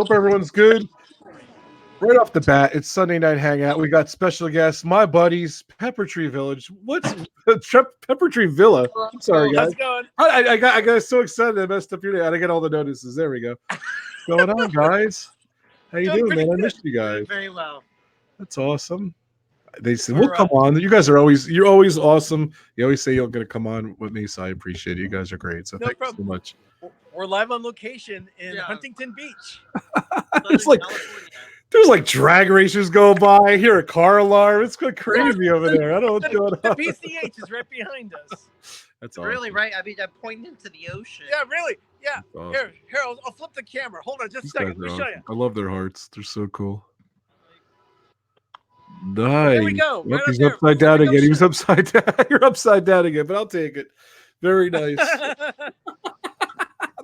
Hope everyone's good. Right off the bat, it's Sunday Night Hangout. We got special guests, my buddies, Pepper Tree Village. What's Pepper Tree Villa? I'm sorry, guys. How's it going? I got so excited I messed up your day. I get all the notices. There we go. What's going on, guys? How you doing, man? I missed you guys. Very well. That's awesome. They said, "We'll come on." You guys are you're always awesome. You always say you're going to come on with me, so I appreciate it. You guys are great. So thank you so much. We're live on location in Huntington Beach. It's like there's like drag racers go by. I hear a car alarm. It's going crazy over there. I don't know what's going on. The PCH is right behind us. That's awesome. Really right. I mean, I'm pointing into the ocean. Yeah, really. Yeah. Awesome. Here. I'll flip the camera. Hold on, just a second. Let me show you. I love their hearts. They're so cool. Nice. There we go. Yep, he's upside down again. He was upside down. You're upside down again, but I'll take it. Very nice.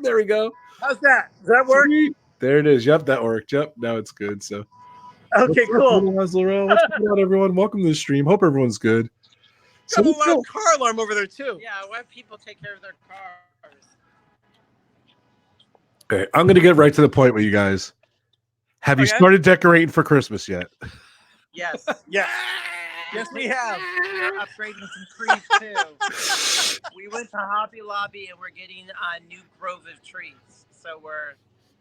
There we go. How's that? Does that work? Sweet. There it is. Yep, that worked. Yep, now it's good. So, okay, cool. What's going on, everyone? Welcome to the stream. Hope everyone's good. Got a loud car alarm over there too. Yeah, why people take care of their cars? Okay, I'm going to get right to the point with you guys. Have you started decorating for Christmas yet? Yes. Yes, we have. We're upgrading some trees too. We went to Hobby Lobby and we're getting a new grove of trees. So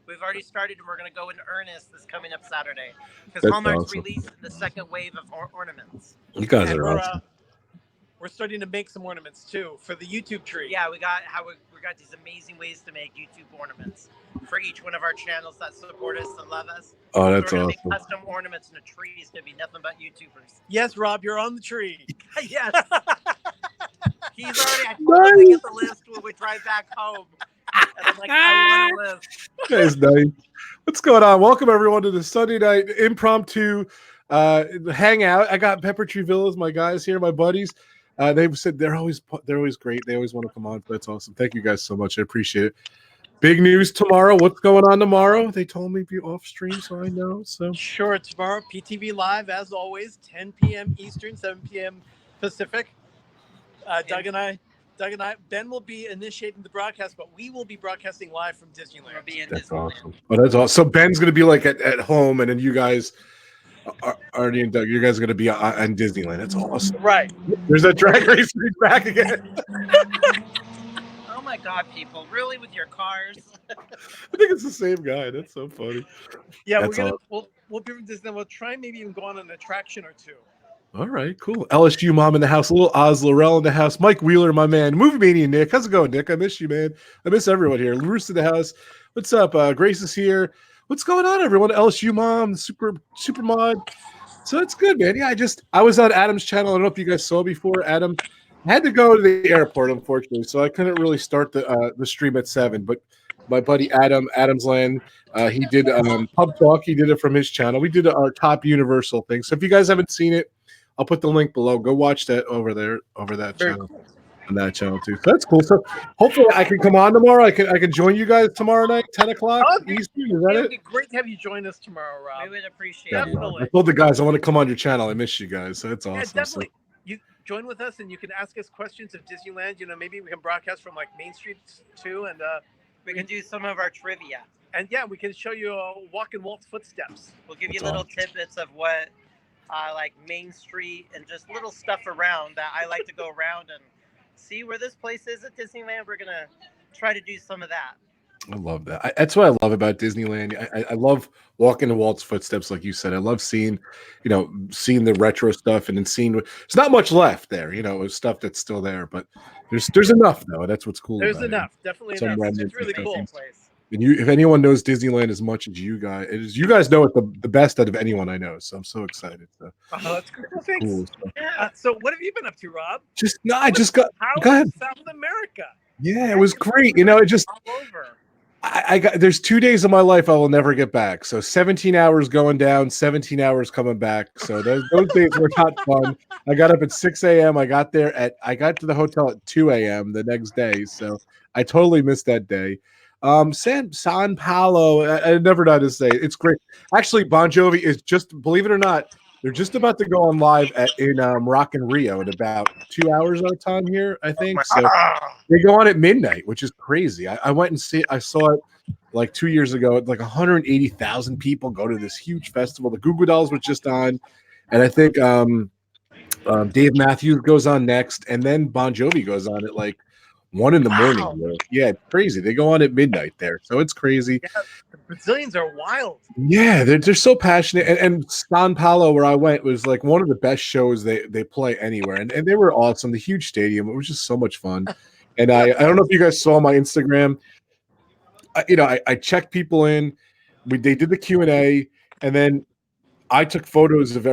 we've already started and we're going to go in earnest this coming up Saturday because Hallmark's releasing the second wave of ornaments. You guys are awesome. We're starting to make some ornaments too for the YouTube tree. Yeah, we got these amazing ways to make YouTube ornaments for each one of our channels that support us and love us. Oh, that's awesome. Make custom ornaments and the trees to be nothing but YouTubers. Yes, Rob, you're on the tree. Yes. He's already at the list when we drive back home. And I'm like, I want to live. That's nice. What's going on? Welcome everyone to the Sunday night impromptu hangout. I got Pepper Tree Villas, my guys here, my buddies. They said they're always great. They always want to come on. That's awesome. Thank you guys so much. I appreciate it. Big news tomorrow. What's going on tomorrow? They told me to be off stream, so I know. So sure, tomorrow PTV live as always, 10 p.m. Eastern, 7 p.m. Pacific. Doug and I, Ben will be initiating the broadcast, but we will be broadcasting live from Disneyland. We'll be in that's Disneyland. Awesome. Oh, that's awesome. So Ben's gonna be like at home, and then you guys. Artie and Doug, you guys are going to be on Disneyland. That's awesome. Right. There's that drag race back again. Oh my God, people. Really with your cars? I think it's the same guy. That's so funny. Yeah, we'll be from Disneyland. We'll try and maybe even go on an attraction or two. All right, cool. LSU mom in the house. A little Oz Laurel in the house. Mike Wheeler, my man. Movie Mania Nick. How's it going, Nick? I miss you, man. I miss everyone here. Roos in the house. What's up? Grace is here. What's going on, everyone? LSU mom, super mod. So it's good, man. Yeah, I was on Adam's channel. I don't know if you guys saw before. Adam had to go to the airport, unfortunately, so I couldn't really start the stream at 7. But my buddy Adam's Land, he did Pub Talk. He did it from his channel. We did our top Universal thing. So if you guys haven't seen it, I'll put the link below. Go watch that over that channel. Cool. On that channel too. So that's cool. So hopefully I can come on tomorrow. I can join you guys tomorrow night, 10 o'clock Eastern. Is that it? It'd be great to have you join us tomorrow, Rob. We would appreciate it. Definitely. I told the guys I want to come on your channel. I miss you guys. So that's awesome. Yeah, definitely. So. You join with us and you can ask us questions of Disneyland. You know, maybe we can broadcast from like Main Street too, and we can do some of our trivia. And yeah, we can show you walk in Walt's footsteps. We'll give you little tidbits of what like Main Street and just little stuff around that I like to go around and see where this place is at Disneyland. We're going to try to do some of that. I love that. That's what I love about Disneyland. I love walking in Walt's footsteps, like you said. I love seeing the retro stuff and then seeing there's not much left there, stuff that's still there, but there's enough though. That's what's cool. There's enough, definitely enough. It's really cool place. And if anyone knows Disneyland as much as you guys know it the best out of anyone I know. So I'm so excited. So. Oh, that's cool. Thanks. Cool. So what have you been up to, Rob? I just got. Go ahead. South America. Yeah, it was great. It just all over. I got. There's 2 days of my life I will never get back. So 17 hours going down, 17 hours coming back. So those days were not fun. I got up at 6 a.m. I got to the hotel at 2 a.m. the next day. So I totally missed that day. San Paulo, I never know how to say it. It's great. Actually, Bon Jovi is just, believe it or not, they're just about to go on live in Rock in Rio in about 2 hours our time here, I think. So they go on at midnight, which is crazy. I went and I saw it like 2 years ago, like 180,000 people go to this huge festival. The Goo Goo Dolls was just on, and I think Dave Matthews goes on next, and then Bon Jovi goes on at like 1 in the morning. Wow. Yeah, it's crazy. They go on at midnight there, so it's crazy. Yeah, the Brazilians are wild. Yeah, they're so passionate. And São Paulo, where I went, was like one of the best shows they play anywhere, and they were awesome. The huge stadium, it was just so much fun. And I don't know if you guys saw my Instagram. I checked people in. They did the Q&A, and then I took photos of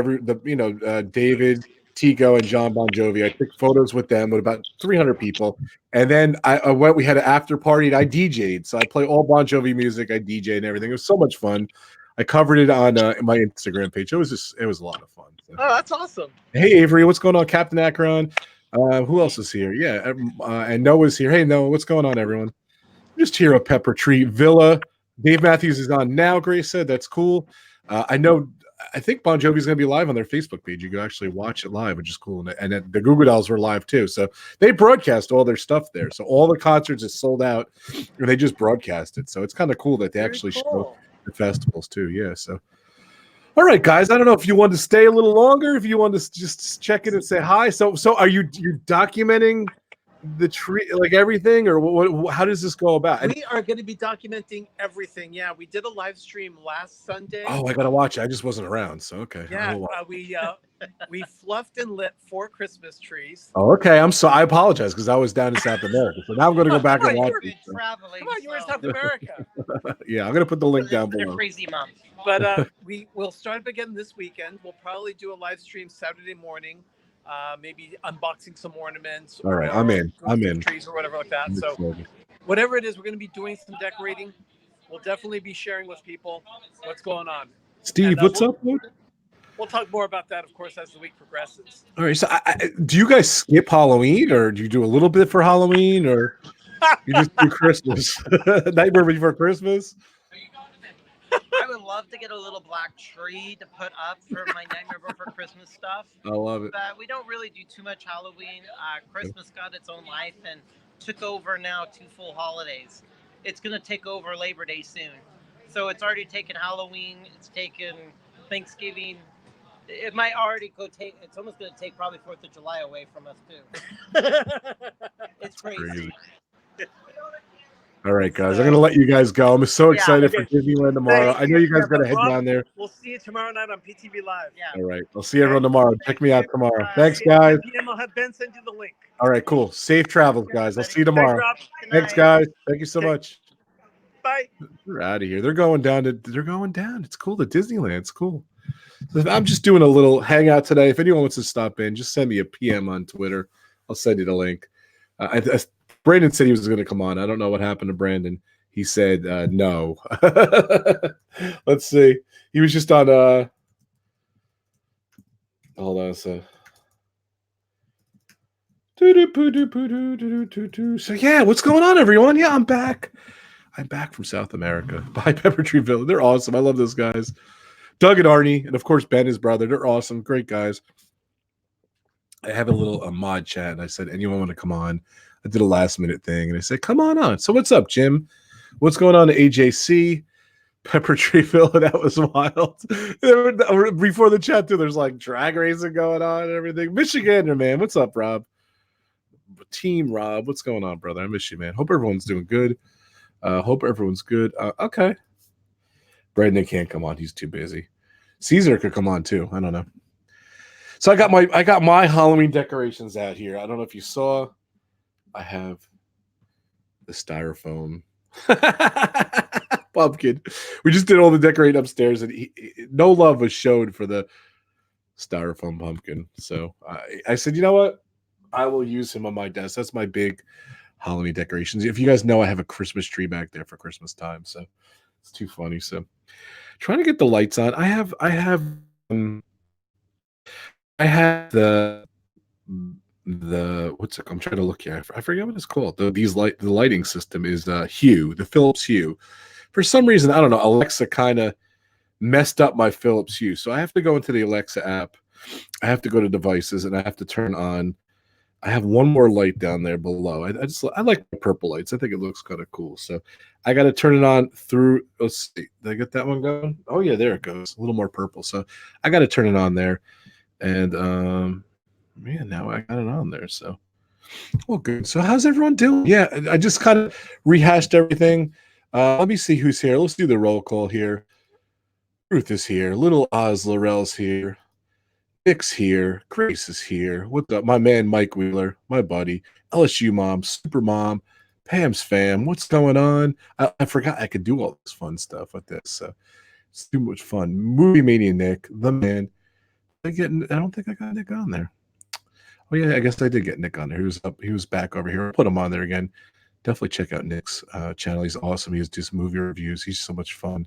David, Tico, and John Bon Jovi. I took photos with them with about 300 people, and then I went. We had an after party, and I DJ'd. So I play all Bon Jovi music. I DJ and everything. It was so much fun. I covered it on my Instagram page. It was a lot of fun. So. Oh, that's awesome. Hey Avery, what's going on, Captain Akron? Who else is here? Yeah, and Noah's here. Hey Noah, what's going on, everyone? I'm just here at Pepper Tree Villa. Dave Matthews is on now. Grace said that's cool. I think Bon Jovi's going to be live on their Facebook page. You can actually watch it live, which is cool. And the Goo Goo Dolls were live too. So they broadcast all their stuff there. So all the concerts is sold out, and they just broadcast it. So it's kind of cool that they actually show the festivals too. Yeah. So, all right, guys. I don't know if you want to stay a little longer, if you want to just check in and say hi. So are you're documenting the tree, like everything, or what? How does this go about? We are going to be documenting everything. Yeah, we did a live stream last Sunday. Oh, I gotta watch it. I just wasn't around, so okay. Yeah, we fluffed and lit 4 Christmas trees. Oh, okay. I apologize because I was down in South America, so now I'm going to go back and watch it. Traveling, Come on, you were in South America. Yeah, I'm going to put the link down below. Crazy month. But we will start up again this weekend. We'll probably do a live stream Saturday morning. Maybe unboxing some ornaments. All right, I'm in. Trees or whatever like that. So whatever it is, we're going to be doing some decorating. We'll definitely be sharing with people what's going on. Steve, what's up, dude? We'll talk more about that, of course, as the week progresses. All right. So, do you guys skip Halloween, or do you do a little bit for Halloween, or you just do Christmas? Nightmare Before Christmas? I would love to get a little black tree to put up for my Nightmare Before Christmas stuff. I love it. But we don't really do too much Halloween. Christmas got its own life and took over now 2 full holidays. It's going to take over Labor Day soon. So it's already taken Halloween. It's taken Thanksgiving. It might already it's almost going to take probably 4th of July away from us too. It's crazy. All right, guys. I'm going to let you guys go. I'm so excited for Disneyland tomorrow. I know you guys got to head down there. We'll see you tomorrow night on PTV Live. Yeah. All right. I'll see everyone tomorrow. Check me out tomorrow. Thanks, guys. 10 p.m. I'll have Ben send you the link. All right, cool. Safe travels, guys. I'll see you tomorrow. Thanks, guys. Thank you so much. Bye. We're out of here. They're going down. It's cool to Disneyland. It's cool. I'm just doing a little hangout today. If anyone wants to stop in, just send me a PM on Twitter. I'll send you the link. Brandon said he was going to come on. I don't know what happened to Brandon. He said no. Let's see. He was just on. Hold on a sec. So yeah, what's going on, everyone? Yeah, I'm back. I'm back from South America. By Pepper Tree Village. They're awesome. I love those guys. Doug and Arnie, and of course Ben, his brother. They're awesome, great guys. I have a little mod chat, and I said, anyone want to come on? I did a last minute thing, and I said, come on. So what's up, Jim? What's going on at AJC? Pepper Tree Villa, that was wild. Before the chat, too, there's like drag racing going on and everything. Michigander, man. What's up, Rob? Team Rob, what's going on, brother? I miss you, man. Hope everyone's doing good. Okay. Brandon can't come on. He's too busy. Caesar could come on, too. I don't know. So I got my Halloween decorations out here. I don't know if you saw. I have the styrofoam pumpkin. We just did all the decorating upstairs, and no love was showed for the styrofoam pumpkin. So I said, you know what? I will use him on my desk. That's my big Halloween decorations. If you guys know, I have a Christmas tree back there for Christmas time. So it's too funny. So trying to get the lights on. I have the what's it? I'm trying to look here. I forget what it's called. The lighting system is Hue, the Philips Hue. For some reason, I don't know. Alexa kind of messed up my Philips Hue, so I have to go into the Alexa app. I have to go to devices, and I have to turn on I have one more light down there below. I like the purple lights. I think it looks kind of cool. So I got to turn it on through. Let's see. Did I get that one going? Oh yeah, there it goes. A little more purple. So I got to turn it on there. And man, now I got it on there. So well, good. So how's everyone doing? Yeah, I just kind of rehashed everything. Let me see who's here. Let's do the roll call here. Ruth is here. Little Oz Laurel's here. Nick's here. Grace is here. What's up? My man Mike Wheeler, my buddy. LSU mom, super mom, Pam's fam. What's going on? I forgot I could do all this fun stuff with this. So it's too much fun. Movie Mania Nick, the man. I don't think I got Nick on there. Oh yeah, I guess I did get Nick on there. He was up. He was back over here. I'll put him on there again. Definitely check out Nick's channel. He's awesome. He does movie reviews. He's so much fun.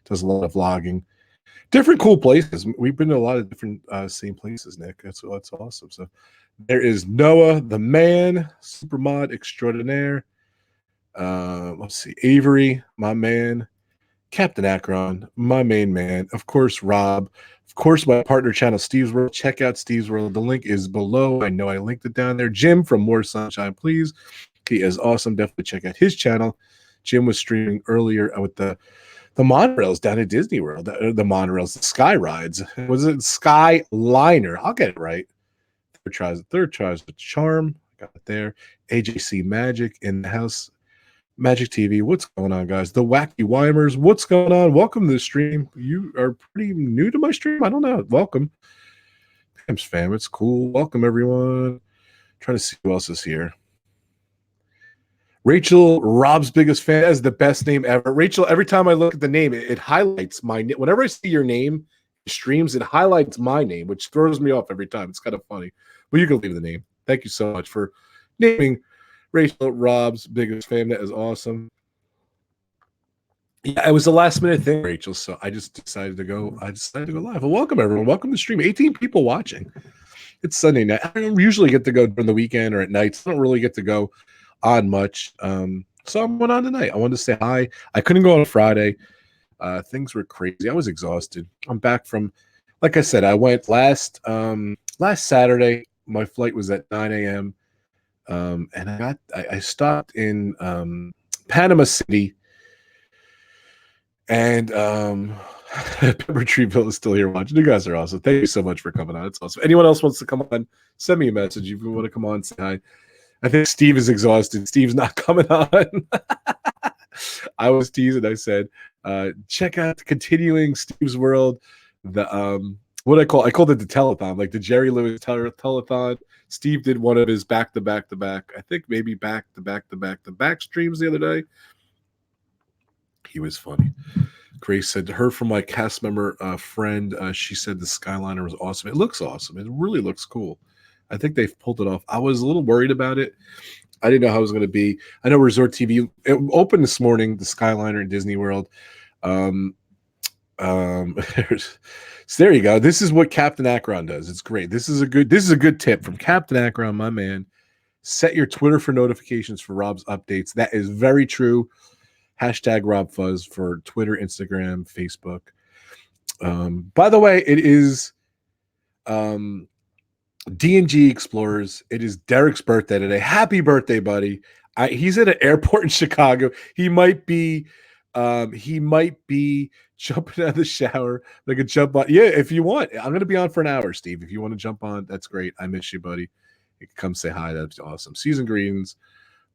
Does a lot of vlogging. Different cool places. We've been to a lot of different same places, Nick. That's awesome. So there is Noah, the man, super mod extraordinaire. Let's see, Avery, my man, Captain Akron, my main man. Of course, Rob. Of course, my partner channel, StevesWorld. Check out StevesWorld. The link is below. I know I linked it down there. Jim from More Sunshine, please. He is awesome. Definitely check out his channel. Jim was streaming earlier with the monorails down at Disney World. The monorails, the sky rides. Was it Skyliner? I'll get it right. Third tries the charm. Got it there. AJC Magic in the house. Magic TV. What's going on, guys? The Wacky Weimers. What's going on? Welcome to the stream. You are pretty new to my stream. I don't know. Welcome. Pam's fam. It's cool. Welcome, everyone. Trying to see who else is here. Rachel, Rob's biggest fan. That is the best name ever. Rachel, every time I look at the name, it highlights my name. Whenever I see your name, streams, it highlights my name, which throws me off every time. It's kind of funny. But you can leave the name. Thank you so much for naming Rachel Rob's biggest fan. That is awesome. Yeah, it was a last minute thing, Rachel. So I just decided to go. I decided to go live. Well, welcome everyone. Welcome to the stream. 18 people watching. It's Sunday night. I don't usually get to go during the weekend or at nights. I don't really get to go on much. So I went on tonight. I wanted to say hi. I couldn't go on Friday. Things were crazy. I was exhausted. I'm back from, like I said, I went last Saturday. My flight was at 9 a.m. And I stopped in Panama City, and Pepper Treeville is still here watching. You guys are awesome. Thank you so much for coming on. It's awesome. Anyone else wants to come on, send me a message. If you want to come on, say hi. I think Steve is exhausted. Steve's not coming on. I was teasing. I said, check out the continuing StevesWorld. The what I called it the telethon, like the Jerry Lewis telethon. Steve did one of his back to back. I think maybe back to back streams the other day. He was funny. Grace said to her from my cast member friend, she said the Skyliner was awesome. It looks awesome. It really looks cool. I think they've pulled it off. I was a little worried about it. I didn't know how it was going to be. I know Resort TV it opened this morning, the Skyliner in Disney World. So there you go. This is what Captain Akron does. It's great. This is a good tip from Captain Akron, my man. Set your Twitter for notifications for Rob's updates. That is very true. Hashtag RobFuz for Twitter, Instagram, Facebook. By the way, it is D&G Explorers. It is Derick's birthday today. Happy birthday, buddy. He's at an airport in Chicago. He might be jumping out of the shower. Like a jump on. Yeah, if you want. I'm going to be on for an hour, Steve. If you want to jump on, that's great. I miss you, buddy. You can come say hi. That's awesome. Season greetings.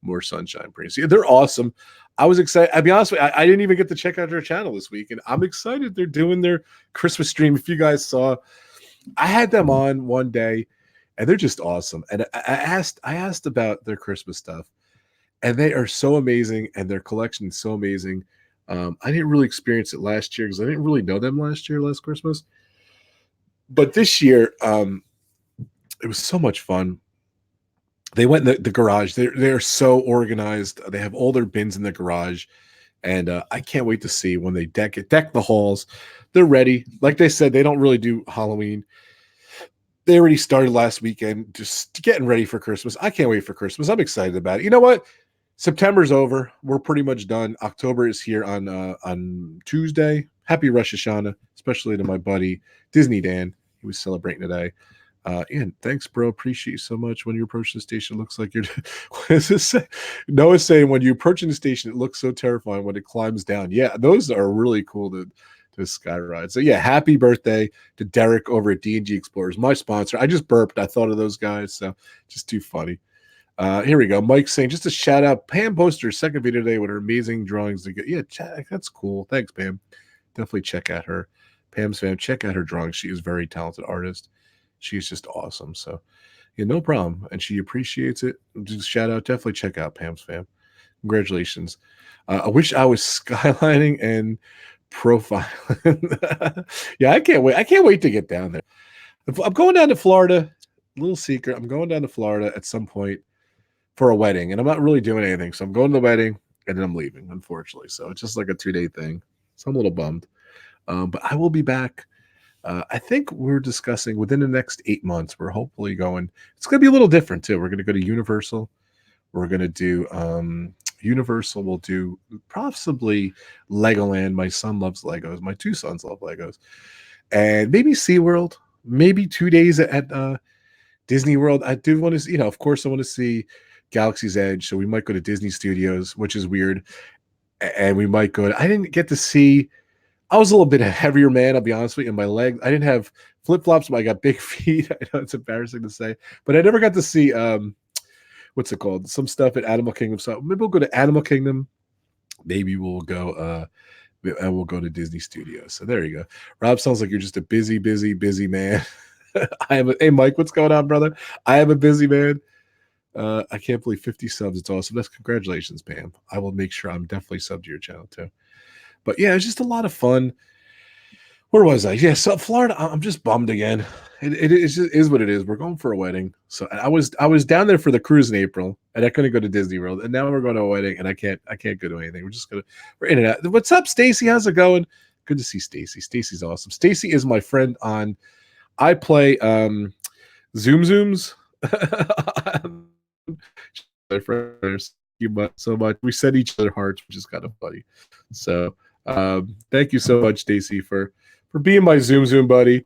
More sunshine, praise. Yeah, they're awesome. I was excited. I'll be honest with you, I didn't even get to check out their channel this week, and I'm excited they're doing their Christmas stream. If you guys saw, I had them on one day, and they're just awesome. And I asked about their Christmas stuff, and they are so amazing, and their collection is so amazing. I didn't really experience it last year because I didn't really know them last Christmas. But this year, it was so much fun. They went in the garage. They're so organized. They have all their bins in the garage, and I can't wait to see when they deck the halls. They're ready. Like they said, they don't really do Halloween. They already started last weekend, just getting ready for Christmas. I can't wait for Christmas. I'm excited about it. You know what? September's over. We're pretty much done. October is here on Tuesday. Happy Rosh Hashanah, especially to my buddy Disney Dan. He was celebrating today. Ian, thanks, bro. Appreciate you so much. When you approach the station, it looks like you're. What does this say? Noah's saying when you approach the station, it looks so terrifying when it climbs down. Yeah, those are really cool to sky ride. So yeah, happy birthday to Derick over at D&G Explorers, my sponsor. I just burped. I thought of those guys, so just too funny. Here we go. Mike saying just a shout out. Pam posted her second video today with her amazing drawings. Yeah, that's cool. Thanks, Pam. Definitely check out her. Pam's fam. Check out her drawings. She is a very talented artist. She's just awesome. So, yeah, no problem. And she appreciates it. Just shout out. Definitely check out Pam's fam. Congratulations. I wish I was skylining and profiling. Yeah, I can't wait. I can't wait to get down there. I'm going down to Florida. Little secret. I'm going down to Florida at some point for a wedding, and I'm not really doing anything. So I'm going to the wedding and then I'm leaving, unfortunately. So it's just like a 2-day thing. So I'm a little bummed. But I will be back. I think we're discussing within the next 8 months, we're hopefully going, it's going to be a little different too. We're going to go to Universal. We're going to do Universal. We'll do possibly Legoland. My son loves Legos. My 2 sons love Legos. And maybe SeaWorld, maybe 2 days at Disney World. I do want to, of course I want to see Galaxy's Edge. So we might go to Disney Studios, which is weird. And we might go I didn't get to see, I was a little bit a heavier man, I'll be honest with you, in my legs. I didn't have flip-flops, but I got big feet. I know it's embarrassing to say, but I never got to see what's it called? Some stuff at Animal Kingdom. So maybe we'll go to Animal Kingdom. Maybe we'll go and we'll go to Disney Studios. So there you go. Rob, sounds like you're just a busy man. Hey Mike, what's going on, brother? I am a busy man. I can't believe 50 subs. It's awesome. That's congratulations, Pam. I will make sure I'm definitely subbed to your channel too. But yeah, it's just a lot of fun. Where was I? Yeah, so Florida. I'm just bummed again. It is what it is. We're going for a wedding. So I was down there for the cruise in April, and I couldn't go to Disney World. And now we're going to a wedding, and I can't go to anything. We're in and out. What's up, Stacy? How's it going? Good to see Stacy. Stacy's awesome. Stacy is my friend on. I play Zooms. My friends, you so much. We send each other hearts, which is kind of funny. So thank you so much, Stacy, for being my Zoom buddy.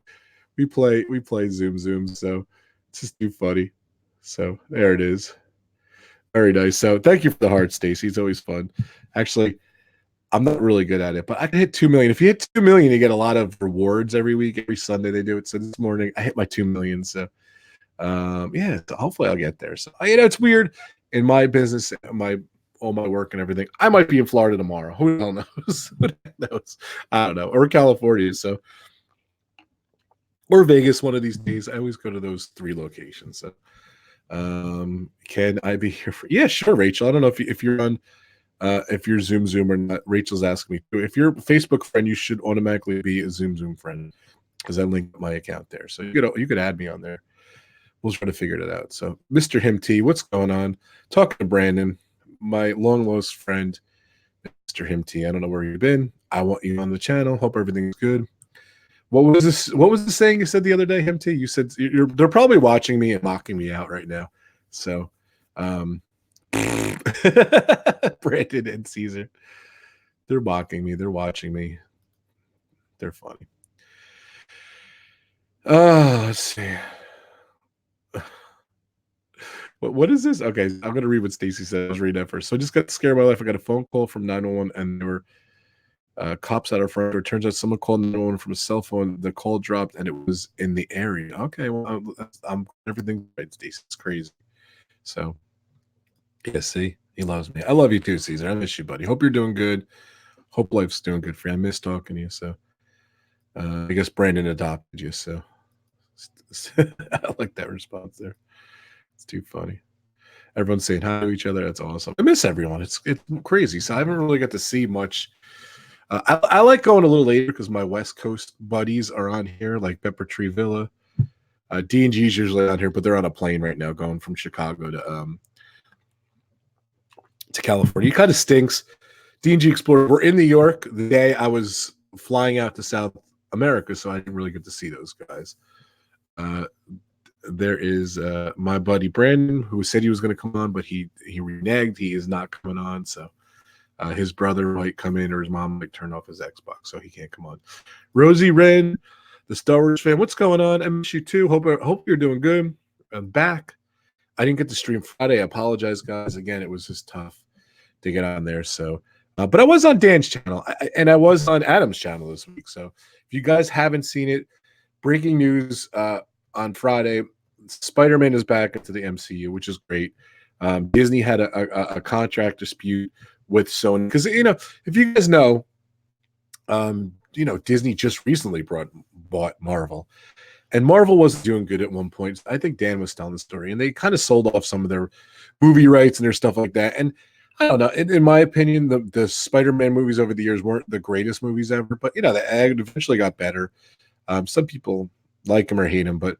We play Zoom, so it's just too funny. So there it is. Very nice. So thank you for the heart, Stacy. It's always fun. Actually, I'm not really good at it, but I can hit 2 million. If you hit 2 million, you get a lot of rewards every week. Every Sunday they do it. So this morning I hit my 2 million. So yeah, so hopefully I'll get there. So it's weird in my business, all my work and everything. I might be in Florida tomorrow. Who the hell knows? Who the heck knows? I don't know. Or California. So or Vegas one of these days. I always go to those 3 locations. So can I be here for? Yeah, sure, Rachel. I don't know if you're on if you're Zoom or not. Rachel's asking me. If you're a Facebook friend, you should automatically be a Zoom friend because I linked my account there. So you could add me on there. We'll try to figure it out. So Mr. Him T, what's going on? Talking to Brandon, my long lost friend, Mr. Him T. I don't know where you've been. I want you on the channel. Hope everything's good. What was this? What was the saying you said the other day, Him T? You said they're probably watching me and mocking me out right now. So Brandon and Caesar. They're mocking me. They're watching me. They're funny. Let's see. What is this? Okay, I'm going to read what Stacy said. I was reading that first. So I just got scared of my life. I got a phone call from 911, and there were cops at our front door. It turns out someone called 911 from a cell phone. The call dropped, and it was in the area. Okay, well, I'm everything's right, Stacy. It's crazy. So, yeah, see, he loves me. I love you too, Caesar. I miss you, buddy. Hope you're doing good. Hope life's doing good for you. I miss talking to you. So, I guess Brandon adopted you. So, I like that response there. It's too funny. Everyone's saying hi to each other. That's awesome. I miss everyone. It's crazy. So I haven't really got to see much. I like going a little later because my West Coast buddies are on here, like Pepper Tree Villa. D&G is usually on here, but they're on a plane right now going from Chicago to California. It kind of stinks. D&G Explorer. We're in New York the day I was flying out to South America, so I didn't really get to see those guys. There is my buddy Brandon, who said he was going to come on, but he reneged. He is not coming on. So his brother might come in, or his mom might turn off his Xbox, so he can't come on. Rosie Wren, the Star Wars fan. What's going on? I miss you too. Hope you're doing good. I'm back. I didn't get to stream Friday. I apologize, guys. Again, it was just tough to get on there. So, but I was on Dan's channel and I was on Adam's channel this week. So if you guys haven't seen it, breaking news on Friday, Spider-Man is back into the MCU, which is great. Disney had a contract dispute with Sony because, if you guys know, Disney just recently bought Marvel. And Marvel wasn't doing good at one point. I think Dan was telling the story, and they kind of sold off some of their movie rights and their stuff like that. And I don't know. In my opinion, the Spider-Man movies over the years weren't the greatest movies ever, but they eventually got better. Some people like them or hate them, but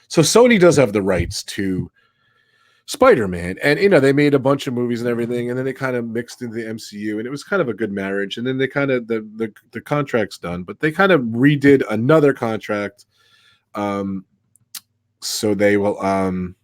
so Sony does have the rights to Spider-Man, and they made a bunch of movies and everything, and then they kind of mixed into the MCU, and it was kind of a good marriage. And then they kind of the contract's done, but they kind of redid another contract. So they will,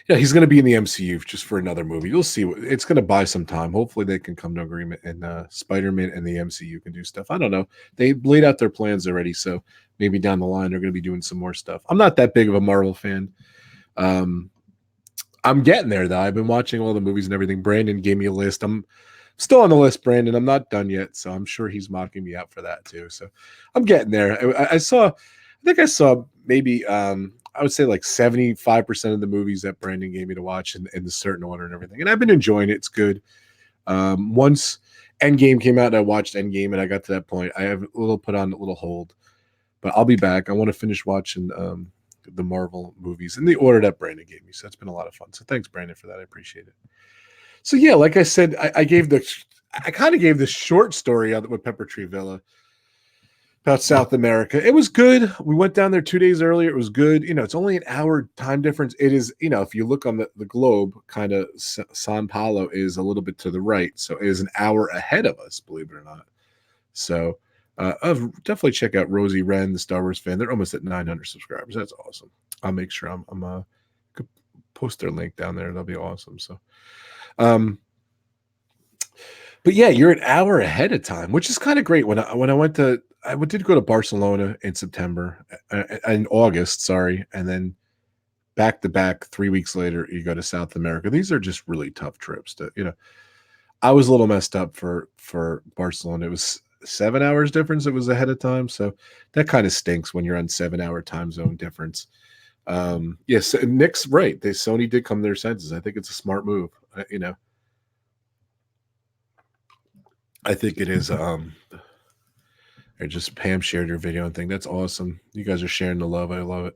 he's going to be in the MCU just for another movie. You'll see. It's going to buy some time. Hopefully they can come to agreement and Spider-Man and the MCU can do stuff. I don't know. They laid out their plans already. So maybe down the line, they're going to be doing some more stuff. I'm not that big of a Marvel fan. I'm getting there though. I've been watching all the movies and everything. Brandon gave me a list. I'm still on the list, Brandon. I'm not done yet, so I'm sure he's mocking me out for that too. So I'm getting there. I think I saw maybe I would say like 75% of the movies that Brandon gave me to watch in the certain order and everything. And I've been enjoying it. It's good. Once Endgame came out and I watched Endgame and I got to that point, I have put on a little hold. But I'll be back. I want to finish watching the Marvel movies in the order that Brandon gave me. So that's been a lot of fun. So thanks, Brandon, for that. I appreciate it. So yeah, like I said, I kind of gave this short story with Pepper Tree Villa about South America. It was good. We went down there 2 days earlier. It was good. It's only an hour time difference. It is, if you look on the globe, kind of Sao Paulo is a little bit to the right. So it is an hour ahead of us, believe it or not. So I'll definitely check out Rosie Wren, the Star Wars fan. They're almost at 900 subscribers. That's awesome. I'll make sure I'm could post their link down there. That'll be awesome. So, but yeah, you're an hour ahead of time, which is kind of great. When I did go to Barcelona in August, and then back to back 3 weeks later, you go to South America. These are just really tough trips. I was a little messed up for Barcelona. It was 7 hours difference. It was ahead of time, so that kind of stinks when you're on 7 hour time zone difference. Yes, Nick's right. Sony did come to their senses. I think it's a smart move. I think it is. Or just Pam shared your video and thing. That's awesome. You guys are sharing the love. I love it.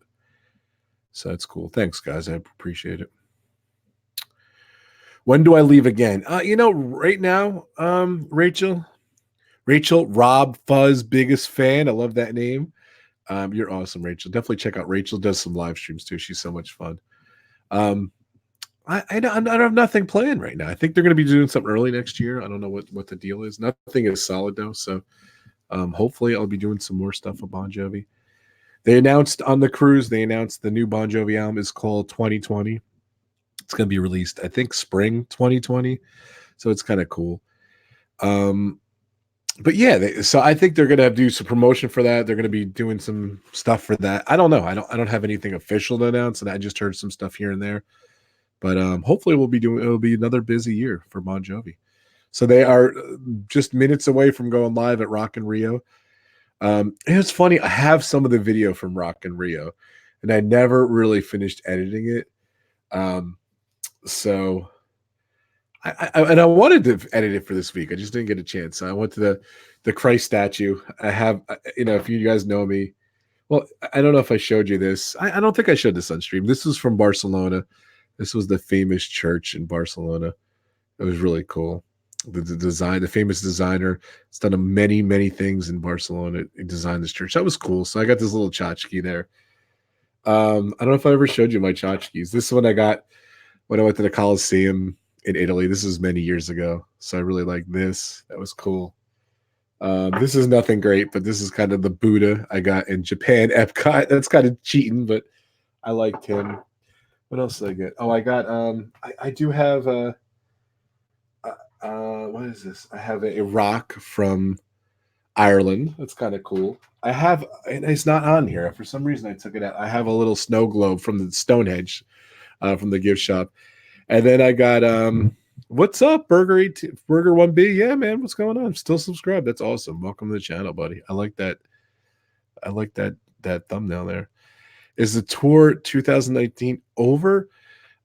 So that's cool. Thanks, guys. I appreciate it. When do I leave again? Right now, Rachel, RobFuz, biggest fan. I love that name. You're awesome, Rachel. Definitely check out Rachel. Does some live streams too. She's so much fun. I don't have nothing planned right now. I think they're going to be doing something early next year. I don't know what the deal is. Nothing is solid though. So hopefully I'll be doing some more stuff with Bon Jovi. They announced on the cruise, the new Bon Jovi album is called 2020. It's going to be released, I think, spring 2020. So it's kind of cool. But yeah, so I think they're going to do some promotion for that. They're going to be doing some stuff for that. I don't know. I don't have anything official to announce, and I just heard some stuff here and there. But hopefully it'll be another busy year for Bon Jovi. So they are just minutes away from going live at Rock in Rio. It's funny. I have some of the video from Rock in Rio, and I never really finished editing it. So I wanted to edit it for this week. I just didn't get a chance. So I went to the Christ statue. I have, if you guys know me, well, I don't know if I showed you this. I don't think I showed this on stream. This was from Barcelona. This was the famous church in Barcelona. It was really cool. The famous designer, has done many, many things in Barcelona. He designed this church. That was cool. So I got this little tchotchke there. I don't know if I ever showed you my tchotchkes. This one I got when I went to the Colosseum in Italy. This is many years ago. So I really like this. That was cool. This is nothing great, but this is kind of the Buddha I got in Japan, Epcot. That's kind of cheating, but I liked him. What else did I get? Oh, I got I do have what is this? I have a rock from Ireland. That's kind of cool. I have, and it's not on here for some reason. I took it out. I have a little snow globe from the Stonehenge, from the gift shop, and then I got what's up, Burger 1B? Yeah, man, what's going on? Still subscribed. That's awesome. Welcome to the channel, buddy. I like that. I like that thumbnail there. Is the tour 2019 over?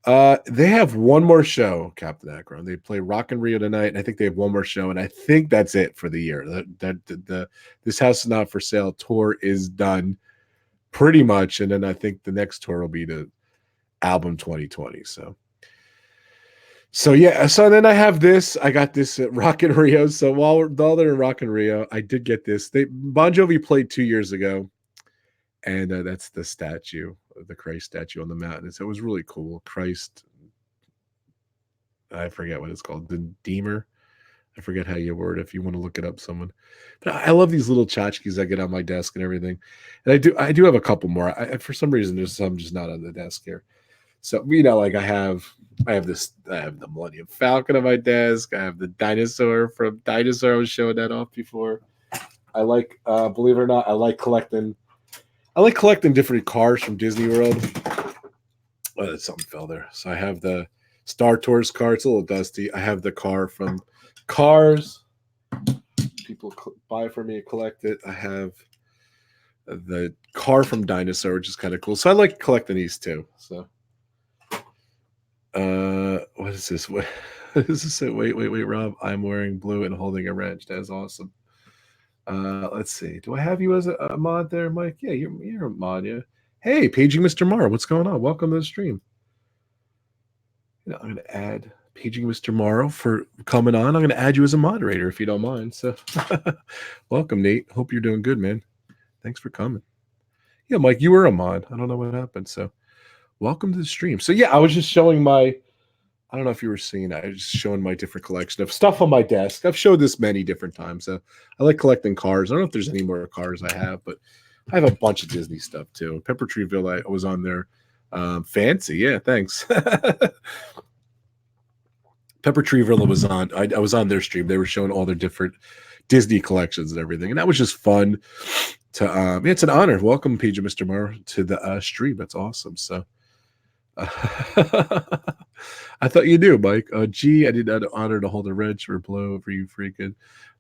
They have one more show, Captain Akron. They play Rock in Rio tonight, and I think they have one more show, and I think that's it for the year. The This House Is Not for Sale tour is done pretty much, and then I think the next tour will be the album 2020. So yeah. So then I have this. I got this at Rock in Rio. So while they're in Rock in Rio, I did get this. Bon Jovi played 2 years ago, and that's the statue, the Christ statue on the mountain. So it was really cool. Christ, I forget what it's called, the Deemer. I forget how you word it, if you want to look it up, someone. But I love these little tchotchkes I get on my desk and everything. And I do have a couple more. For some reason, there's some just not on the desk here. So like I have the Millennium Falcon on my desk. I have the dinosaur from Dinosaur. I was showing that off before. I like, believe it or not, I like collecting different cars from Disney World. Oh, something fell there. So I have the Star Tours car. It's a little dusty. I have the car from Cars. People buy for me, collect it. I have the car from Dinosaur, which is kind of cool. So I like collecting these too. So, what is this? What is this? Wait, Rob. I'm wearing blue and holding a wrench. That's awesome. Let's see. Do I have you as a mod there, Mike? Yeah, you're a mod, yeah. Hey, Paging Mr. Morrow, what's going on? Welcome to the stream. I'm going to add Paging Mr. Morrow for coming on. I'm going to add you as a moderator if you don't mind. So, welcome, Nate. Hope you're doing good, man. Thanks for coming. Yeah, Mike, you were a mod. I don't know what happened. So, welcome to the stream. So, yeah, I was just showing I don't know if you were seeing that. I was just showing my different collection of stuff on my desk. I've showed this many different times. So I like collecting cars. I don't know if there's any more cars I have, but I have a bunch of Disney stuff too. Pepper Treeville, I was on there. Fancy. Yeah, thanks. Pepper Treeville was on. I was on their stream. They were showing all their different Disney collections and everything. And that was just fun to, it's an honor. Welcome, PJ Mr. Moore, to the stream. That's awesome. So, I thought you knew, Mike. Gee, I did not honor to hold a wrench or blow for you freaking.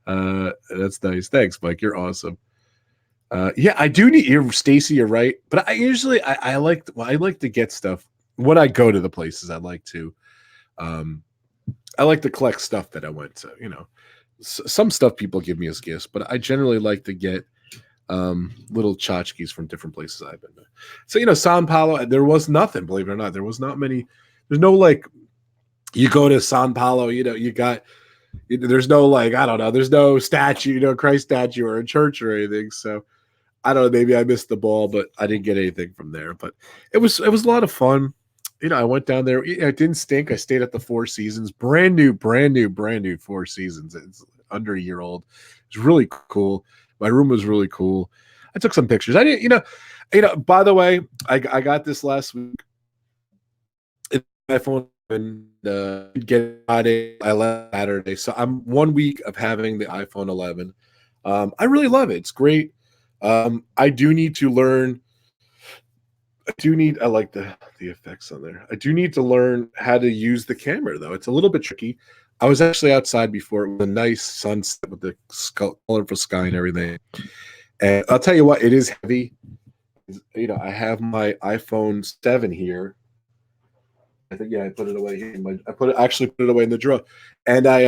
That's nice. Thanks, Mike. You're awesome. Yeah, I do need you, Stacy. You're right. But I like to get stuff when I go to the places. I like to collect stuff that I went to. Some stuff people give me as gifts, but I generally like to get little tchotchkes from different places I've been to. So, Sao Paulo, there was nothing, believe it or not. There was not many. There's no you go to Sao Paulo, there's no I don't know, there's no statue, Christ statue or a church or anything. So I don't know, maybe I missed the ball, but I didn't get anything from there. But it was a lot of fun. I went down there. It didn't stink. I stayed at the Four Seasons, brand new Four Seasons. It's under a year old. It's really cool. My room was really cool. I took some pictures. I didn't, by the way, I got this last week. iPhone and get it Friday. I left Saturday, so I'm 1 week of having the iPhone 11. I really love it. It's great. I do need to learn. I like the effects on there. I do need to learn how to use the camera, though. It's a little bit tricky. I was actually outside before with a nice sunset with the colorful sky and everything. And I'll tell you what, it is heavy. I have my iPhone 7 here. I think, I put it away here. I put it away in the drawer. And I,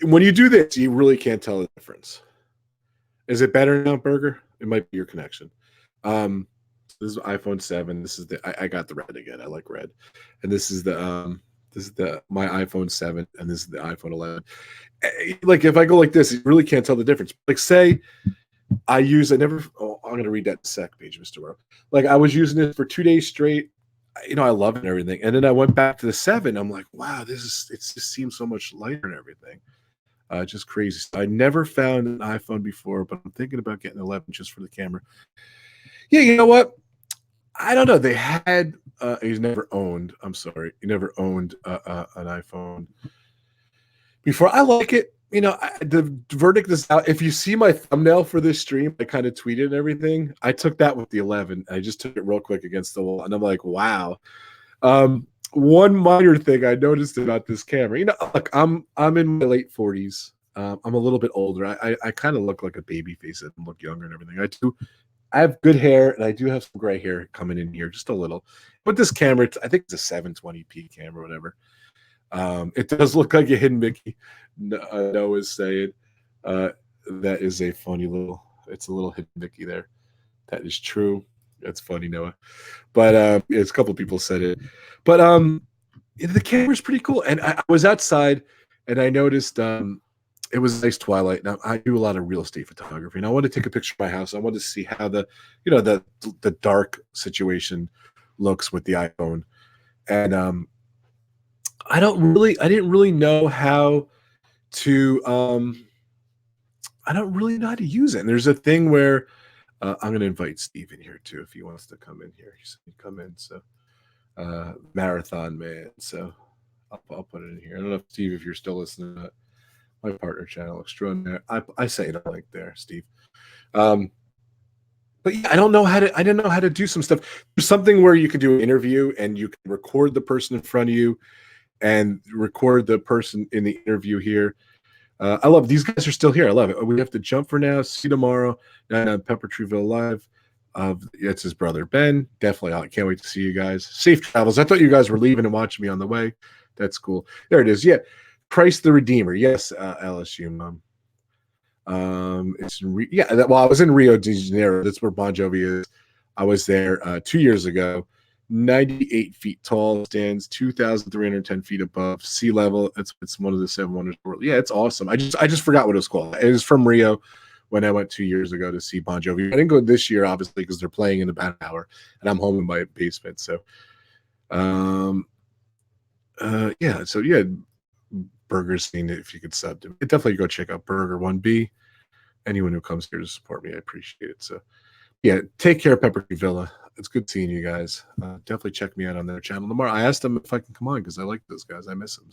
when you do this, you really can't tell the difference. Is it better now, Burger? It might be your connection. This is iPhone 7. This is I got the red again. I like red. And this is my iPhone 7, and this is the iPhone 11. If I go like this, you really can't tell the difference. Say I'm going to read that in a sec, Page, Mr. World. I was using it for 2 days straight. I love it and everything. And then I went back to the 7. I'm like, wow, it just seems so much lighter and everything. Just crazy. I never found an iPhone before, but I'm thinking about getting 11 just for the camera. Yeah, you know what? I don't know. They had he never owned an iPhone before. I like it. the verdict is out. If you see my thumbnail for this stream, I kind of tweeted and everything. I took that with the 11. I just took it real quick against the wall, and I'm like, wow. One minor thing I noticed about this camera, look, I'm in my late 40s. I'm a little bit older. I kind of look like a baby face and look younger and everything. I have good hair, and I do have some gray hair coming in here, just a little. But this camera, I think it's a 720p camera, whatever. It does look like a hidden Mickey. Noah's saying that is a funny it's a little hidden Mickey there. That is true. That's funny, Noah. But it's a couple people said it. But the camera's pretty cool. And I was outside, and I noticed it was nice twilight. Now I do a lot of real estate photography, and I wanted to take a picture of my house. I wanted to see how the dark situation looks with the iPhone. And I didn't really know how to I don't really know how to use it. And there's a thing where I'm going to invite Steve in here too if he wants to come in here. He's going to come in. So Marathon Man. So I'll put it in here. I don't know if Steve, if you're still listening to my partner channel extraordinaire. I say it like there, Steve. But yeah, I didn't know how to do some stuff. There's something where you can do an interview and you can record the person in front of you and record the person in the interview here. I love these guys are still here. I love it. We have to jump for now. See you tomorrow. 9 on Pepper Treeville Live. It's his brother Ben. Definitely, I can't wait to see you guys. Safe travels. I thought you guys were leaving and watching me on the way. That's cool. There it is. Yeah, Christ the Redeemer. Yes, LSU mom. Well, I was in Rio de Janeiro. That's where Bon Jovi is. I was there 2 years ago. 98 feet tall, stands 2,310 feet above sea level. It's one of the 7 wonders of the world. Yeah, it's awesome. I just forgot what it was called. It was from Rio when I went 2 years ago to see Bon Jovi. I didn't go this year, obviously, because they're playing in about an hour, and I'm home in my basement. So, Burger Scene, if you could sub to me. Definitely go check out Burger 1B. Anyone who comes here to support me, I appreciate it. So, yeah, take care, Pepper Tree Villa. It's good seeing you guys. Definitely check me out on their channel tomorrow. I asked them if I can come on because I like those guys. I miss them.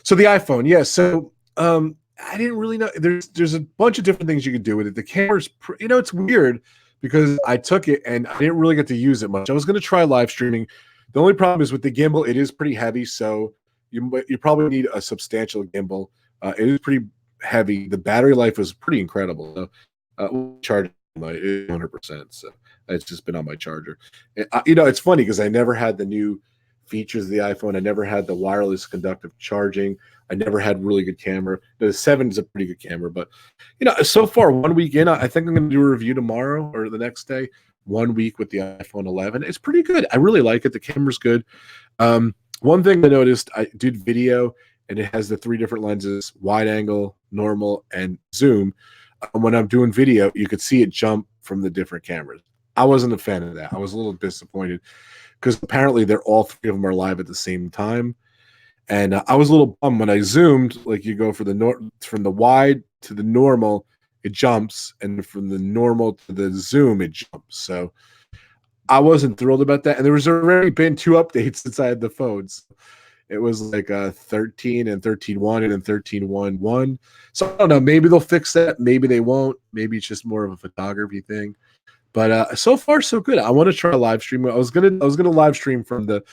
So the iPhone, yeah. So I didn't really know. There's a bunch of different things you can do with it. The camera's, it's weird because I took it and I didn't really get to use it much. I was going to try live streaming. The only problem is with the gimbal, it is pretty heavy. So you probably need a substantial gimbal. It is pretty heavy. The battery life was pretty incredible. So, charged my 100%. So it's just been on my charger. It's funny because I never had the new features of the iPhone. I never had the wireless conductive charging. I never had really good camera. The 7 is a pretty good camera, but so far 1 week in, I think I'm going to do a review tomorrow or the next day. 1 week with the iPhone 11. It's pretty good. I really like it. The camera's good. One thing I noticed, I did video and it has the 3 different lenses: wide angle, normal, and zoom. When I'm doing video, you could see it jump from the different cameras. I wasn't a fan of that. I was a little disappointed because apparently they're all 3 of them are live at the same time. And I was a little bummed when I zoomed, like you go for from the wide to the normal, it jumps, and from the normal to the zoom, it jumps. So I wasn't thrilled about that. And there was already been 2 updates since I had the phones. It was like 13 and 13.1 and then 13.1.1. So I don't know. Maybe they'll fix that. Maybe they won't. Maybe it's just more of a photography thing. But so far so good. I want to try a live stream. I was gonna live stream from the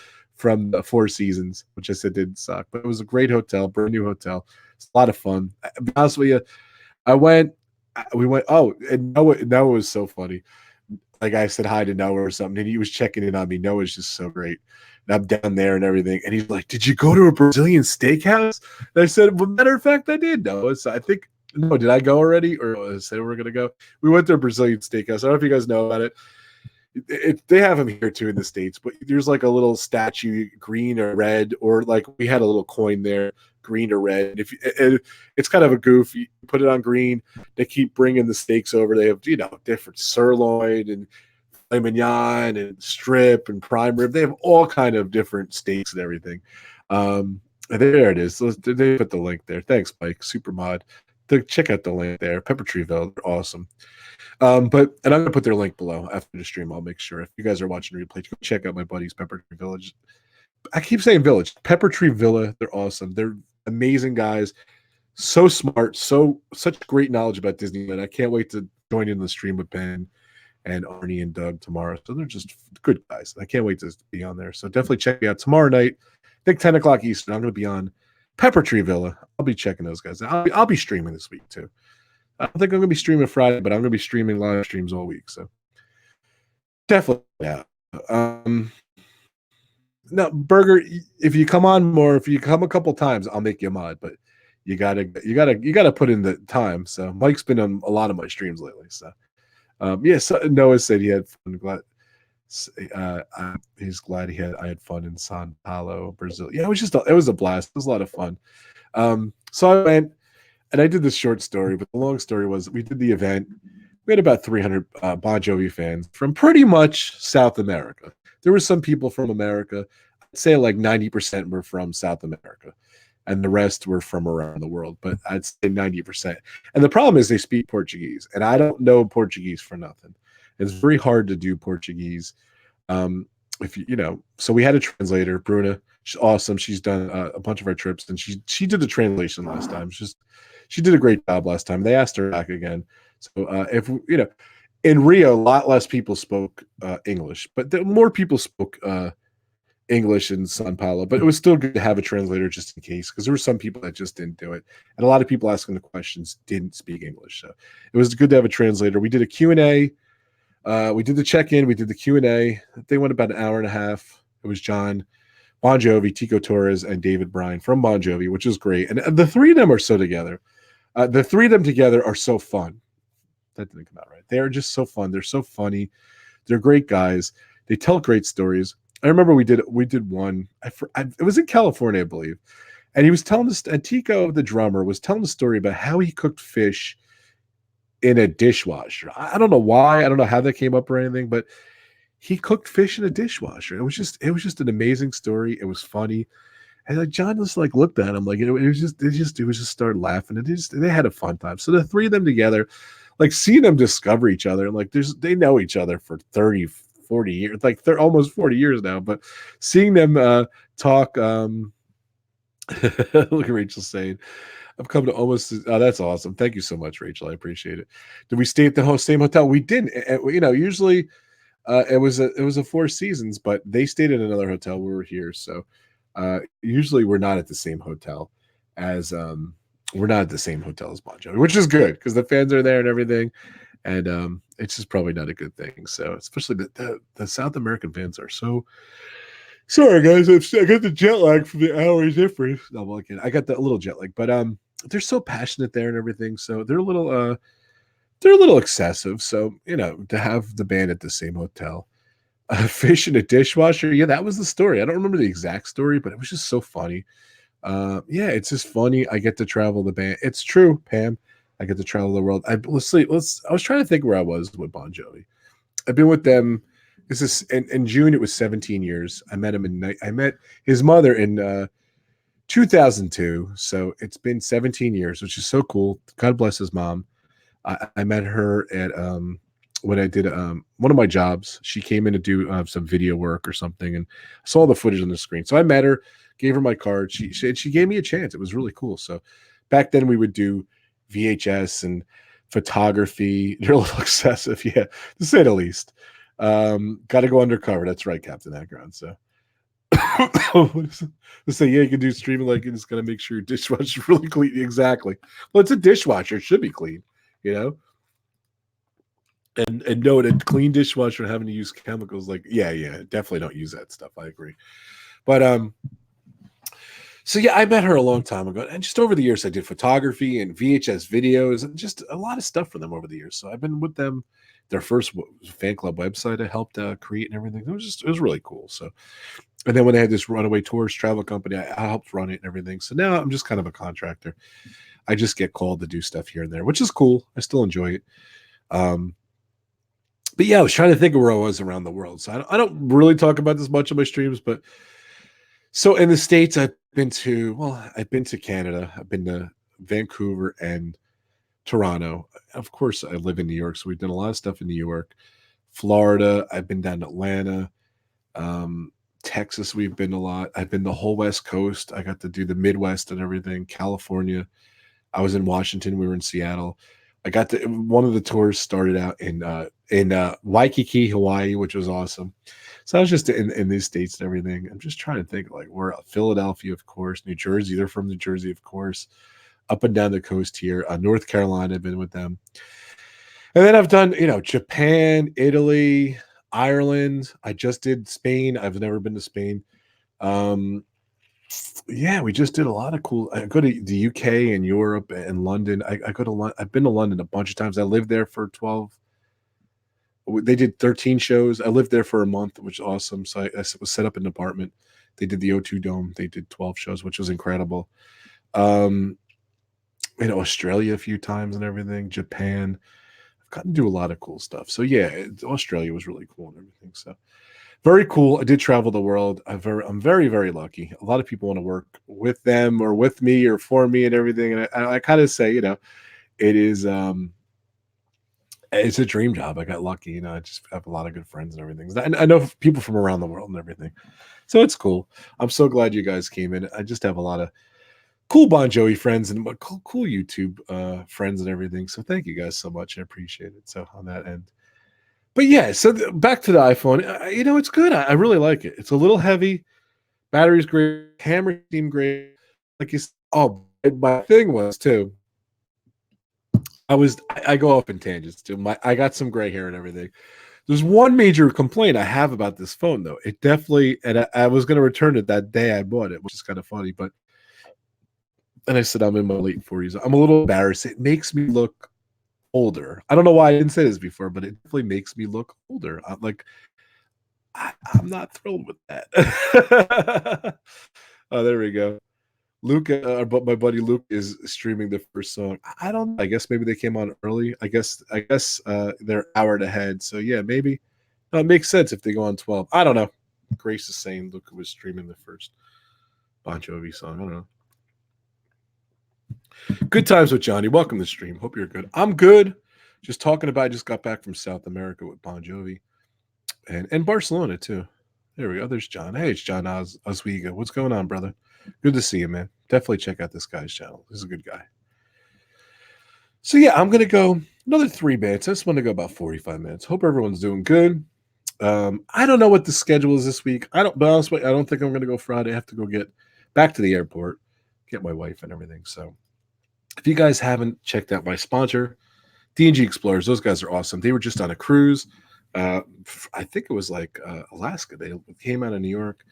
Four Seasons, which I said didn't suck, but it was a great hotel, brand new hotel. It's a lot of fun. To be honest with you, we went. Oh, and Noah was so funny. Like I said hi to Noah or something, and he was checking in on me. Noah's just so great. And I'm down there and everything. And he's like, "Did you go to a Brazilian steakhouse?" And I said, "Well, matter of fact, I did, Noah." So I think, no, did I go already? Or say we're going to go? We went to a Brazilian steakhouse. I don't know if you guys know about it. They have them here too in the States, but there's like a little statue, green or red, or like we had a little coin there, green or red. It's kind of a goof. You put it on green. They keep bringing the steaks over. They have different sirloin and filet mignon and strip and prime rib. They have all kind of different steaks and everything. There it is. They put the link there. Thanks, Mike. Super mod. Check out the link there. Pepper Treeville. They're awesome. And I'm going to put their link below after the stream. I'll make sure if you guys are watching replay, go check out my buddies, Pepper Tree Village. I keep saying Village. Pepper Tree Villa. They're awesome. They're amazing guys. So smart, such great knowledge about Disneyland. I can't wait to join in the stream with Ben and Arnie and Doug tomorrow. So they're just good guys. I can't wait to be on there. So definitely check me out tomorrow night. I think 10 o'clock Eastern. I'm going to be on Pepper Tree Villa. I'll be checking those guys. I'll be streaming this week too. I don't think I'm going to be streaming Friday, but I'm going to be streaming live streams all week. So definitely, yeah. No, Burger, if you come on more, if you come a couple times, I'll make you a mod, but you gotta put in the time. So Mike's been on a lot of my streams lately. So so Noah said he had fun. He's glad I had fun in Sao Paulo, Brazil. Yeah, it was a blast. It was a lot of fun. So I went and I did this short story, but the long story was we did the event. We had about 300 Bon Jovi fans from pretty much South America. There were some people from America. I'd say like 90% were from South America, and the rest were from around the world. But I'd say 90%. And the problem is they speak Portuguese, and I don't know Portuguese for nothing. It's very hard to do Portuguese. If so we had a translator, Bruna. She's awesome. She's done a bunch of our trips, and she did the translation last time. She did a great job last time. They asked her back again. So if in Rio, a lot less people spoke English, but more people spoke English in Sao Paulo. But it was still good to have a translator just in case, because there were some people that just didn't do it, and a lot of people asking the questions didn't speak English. So it was good to have a translator. We did a Q&A. We did the check-in. We did the Q&A. They went about an hour and a half. It was John, Bon Jovi, Tico Torres, and David Bryan from Bon Jovi, which is great. And the three of them are so together. The three of them together are so fun. That didn't come out right. They are just so fun. They're so funny. They're great guys. They tell great stories. I remember we did one. It was in California, I believe, and he was telling us. And Tico, the drummer, was telling the story about how he cooked fish in a dishwasher. I don't know why. I don't know how that came up or anything, but he cooked fish in a dishwasher. It was just an amazing story. It was funny. And like John just like looked at him like it was just started laughing, and they had a fun time. So the three of them together, like seeing them discover each other, and like they know each other for 30, 40 years, like they're almost 40 years now, but seeing them talk, look at Rachel saying, I've come to almost, oh, that's awesome. Thank you so much, Rachel. I appreciate it. Did we stay at the same hotel? We didn't. Usually it was a Four Seasons, but they stayed at another hotel. We were here. So usually we're not at the same hotel as Bon Jovi, which is good because the fans are there and everything, and it's just probably not a good thing. So especially the South American fans are so sorry, guys. I got the jet lag from the hours difference. No, well, again, I got the little jet lag, but they're so passionate there and everything. So they're a little excessive. So to have the band at the same hotel. Fish in a dishwasher. Yeah, that was the story. I don't remember the exact story, but it was just so funny. It's just funny. I get to travel the band. It's true, Pam. I get to travel the world. I was trying to think where I was with Bon Jovi. I've been with them. This is in June. It was 17 years. I met him I met his mother in 2002. So it's been 17 years, which is so cool. God bless his mom. I met her at when I did one of my jobs. She came in to do some video work or something, and I saw the footage on the screen. So I met her, gave her my card. She gave me a chance. It was really cool. So back then we would do VHS and photography. They're a little excessive, yeah, to say the least. Got to go undercover. That's right, Captain Akron. So let's say, yeah, you can do streaming, like it's gonna make sure your dishwasher is really clean. Exactly. Well, it's a dishwasher. It should be clean, And no, a clean dishwasher having to use chemicals, like yeah, definitely don't use that stuff. I agree. But so yeah, I met her a long time ago, and just over the years, I did photography and VHS videos, and just a lot of stuff for them over the years. So I've been with them. Their first fan club website I helped create and everything. It was really cool. So, and then when they had this Runaway Tours travel company, I helped run it and everything. So now I'm just kind of a contractor. I just get called to do stuff here and there, which is cool. I still enjoy it. But yeah, I was trying to think of where I was around the world. So I don't really talk about this much on my streams, but so in the States, I've been to Canada. I've been to Vancouver and Toronto. Of course, I live in New York, so we've done a lot of stuff in New York. Florida, I've been down to Atlanta. Texas, we've been a lot. I've been the whole West Coast. I got to do the Midwest and everything. California. I was in Washington. We were in Seattle. I got to one of the tours started out in Waikiki, Hawaii, which was awesome. So I was just in these states and everything. I'm just trying to think like we're Philadelphia, of course, New Jersey. They're from New Jersey, of course. Up and down the coast here, North Carolina. I've been with them, and then I've done Japan, Italy, Ireland. I just did Spain. I've never been to Spain. Yeah, we just did a lot of cool. I go to the UK and Europe and London. I go to London. I've been to London a bunch of times. I lived there for 12. They did 13 shows. I lived there for a month, which is awesome. So I was set up in an apartment. They did the O2 Dome. They did 12 shows, which was incredible. Australia a few times and everything. Japan. I've gotten to do a lot of cool stuff. So yeah, Australia was really cool and everything. So very cool. I did travel the world. I'm very, very lucky. A lot of people want to work with them or with me or for me and everything. And I kind of say, it is, it's a dream job. I got lucky. I just have a lot of good friends and everything. And I know people from around the world and everything. So it's cool. I'm so glad you guys came in. I just have a lot of cool Bon Jovi friends and cool YouTube friends and everything. So thank you guys so much. I appreciate it. So on that end. But yeah, so back to the iPhone. It's good. I really like it. It's a little heavy. Battery's great. Camera seem great. Like you said, my thing was too. I go off in tangents too. I got some gray hair and everything. There's one major complaint I have about this phone though. It definitely, and I was going to return it that day I bought it, which is kind of funny. But and I said I'm in my late 40s. I'm a little embarrassed. It makes me look older. I don't know why I didn't say this before, but it definitely makes me look older. I'm not thrilled with that. Oh, there we go. Luke, but my buddy Luke is streaming the first song. I don't know. I guess maybe they came on early. I guess they're an hour ahead. So yeah, maybe it makes sense if they go on 12. I don't know. Grace is saying Luke was streaming the first Bon Jovi song. I don't know. Good times with Johnny. Welcome to the stream. Hope you're good. I'm good. Just talking about. I just got back from South America with Bon Jovi, and Barcelona too. There we go. There's John. Hey, it's John Oswego. What's going on, brother? Good to see you, man. Definitely check out this guy's channel. He's a good guy. So yeah, I'm gonna go another 3 minutes. I just want to go about 45 minutes. Hope everyone's doing good. I don't know what the schedule is this week. But honestly, I don't think I'm gonna go Friday. I have to go get back to the airport, get my wife and everything. So if you guys haven't checked out my sponsor, D&G Explorers, those guys are awesome. They were just on a cruise. I think it was like Alaska. They came out of New York.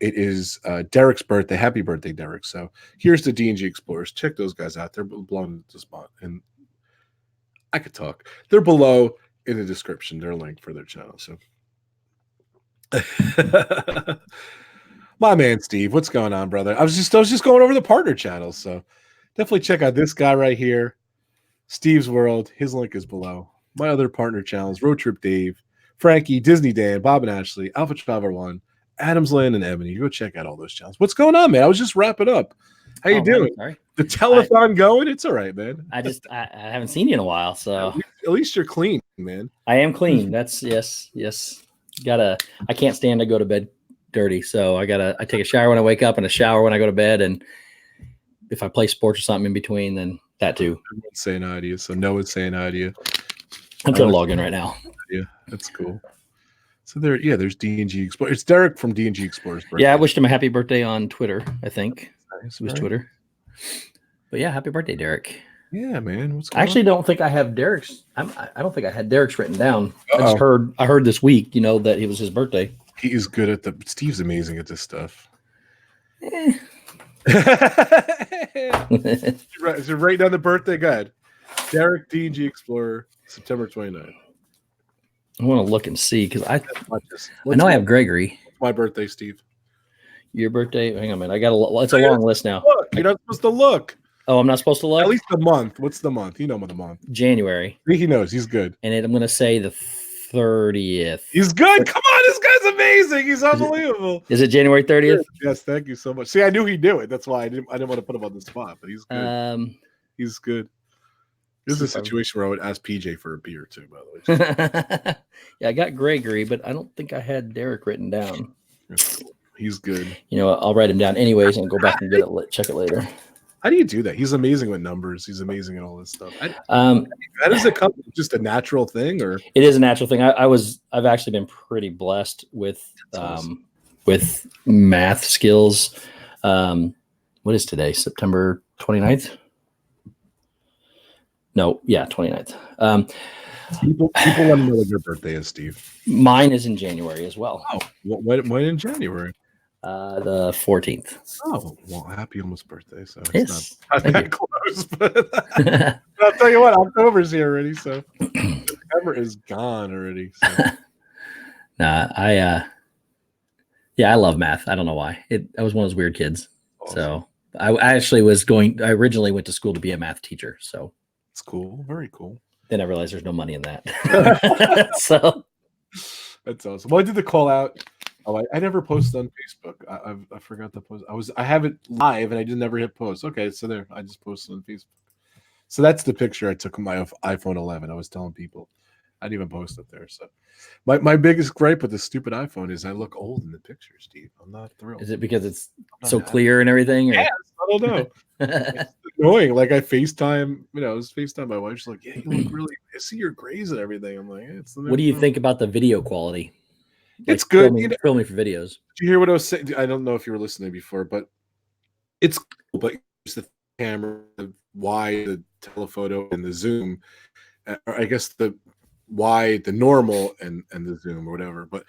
It is Derick's birthday. Happy birthday, Derick. So here's the D&G Explorers. Check those guys out. They're belonging to the spot. And I could talk. They're below in the description. They're linked for their channel. So my man, Steve, what's going on, brother? I was just going over the partner channels. So definitely check out this guy right here, StevesWorld. His link is below. My other partner channels, Road Trip Dave, Frankie, Disney Dan, Bob and Ashley, Alpha Traveler 1, Adams Land, and Ebony. Go check out all those channels. What's going on, man? I was just wrapping up. How you doing? Sorry. The telethon going? It's all right, man. I haven't seen you in a while, so at least you're clean, man. I am clean. That's yes. I can't stand to go to bed dirty, so I take a shower when I wake up and a shower when I go to bed, and if I play sports or something in between, then that too. Everyone's saying hi to you, so Noah's saying hi to you. I'm trying to log in right now. Yeah, that's cool. So there's D&G Explorers. It's Derick from D&G Explorers. Birthday. Yeah, I wished him a happy birthday on Twitter. I think nice, it was Twitter. But yeah, happy birthday, Derick. Yeah, man. What's going I actually don't think I have Derick's. I don't think I had Derick's written down. I heard this week, that it was his birthday. He is good at Steve's amazing at this stuff. Right, so right down the birthday guide. Derick D&G Explorer, September 29th. I want to look and see because I know I have Gregory. My birthday, Steve. Your birthday? Hang on a minute. I got it's a long list now. Look, you're not supposed to look. Oh, I'm not supposed to look? At least the month. What's the month? You know the month. January. He knows. He's good. And I'm going to say the 30th. He's good. Come on. This guy's amazing. He's unbelievable. Is it January 30th? Yes. Thank you so much. See, I knew he'd do it. That's why I didn't want to put him on the spot, but he's good. He's good. This is a situation where I would ask PJ for a beer too, by the way. Yeah, I got Gregory, but I don't think I had Derick written down. That's cool. He's good. I'll write him down anyways and go back and check it later. How do you do that? He's amazing with numbers. He's amazing at all this stuff. Um, How does it come? Just a natural thing, or it is a natural thing. I've actually been pretty blessed awesome. with math skills. What is today? September 29th? No, yeah, 29th. People want to know what your birthday is, Steve. Mine is in January as well. Oh, when in January? The 14th. Oh, well, happy almost birthday. So it's Yes. not Thank that you. close, but I'll tell you what, October's here already, so September is gone already. So. Nah, I love math. I don't know why. I was one of those weird kids. Awesome. So I originally went to school to be a math teacher. So It's cool. Very cool. then I realized there's no money in that. So That's awesome. Well, I did the call out. Oh, I never posted on Facebook. I forgot to post. I have it live and I didn't never hit post. Okay, so there. I just posted on Facebook. So that's the picture I took of my iPhone 11. I was telling people. I didn't even post it there. So my biggest gripe with the stupid iPhone is I look old in the picture, Steve. I'm not thrilled. is it because it's I'm so not happy. clear and everything? Or? Yes, I don't know. It's annoying. Like I FaceTime, I was FaceTime my wife. She's like, "Yeah, you look really. I see your grays and everything." I'm like, "It's." What do you think about the video quality? It's good. Filming for videos. Did you hear what I was saying? I don't know if you were listening before, but it's cool. But it's the camera, the wide, the telephoto, and the zoom. Or I guess the wide, the normal, and the zoom or whatever. But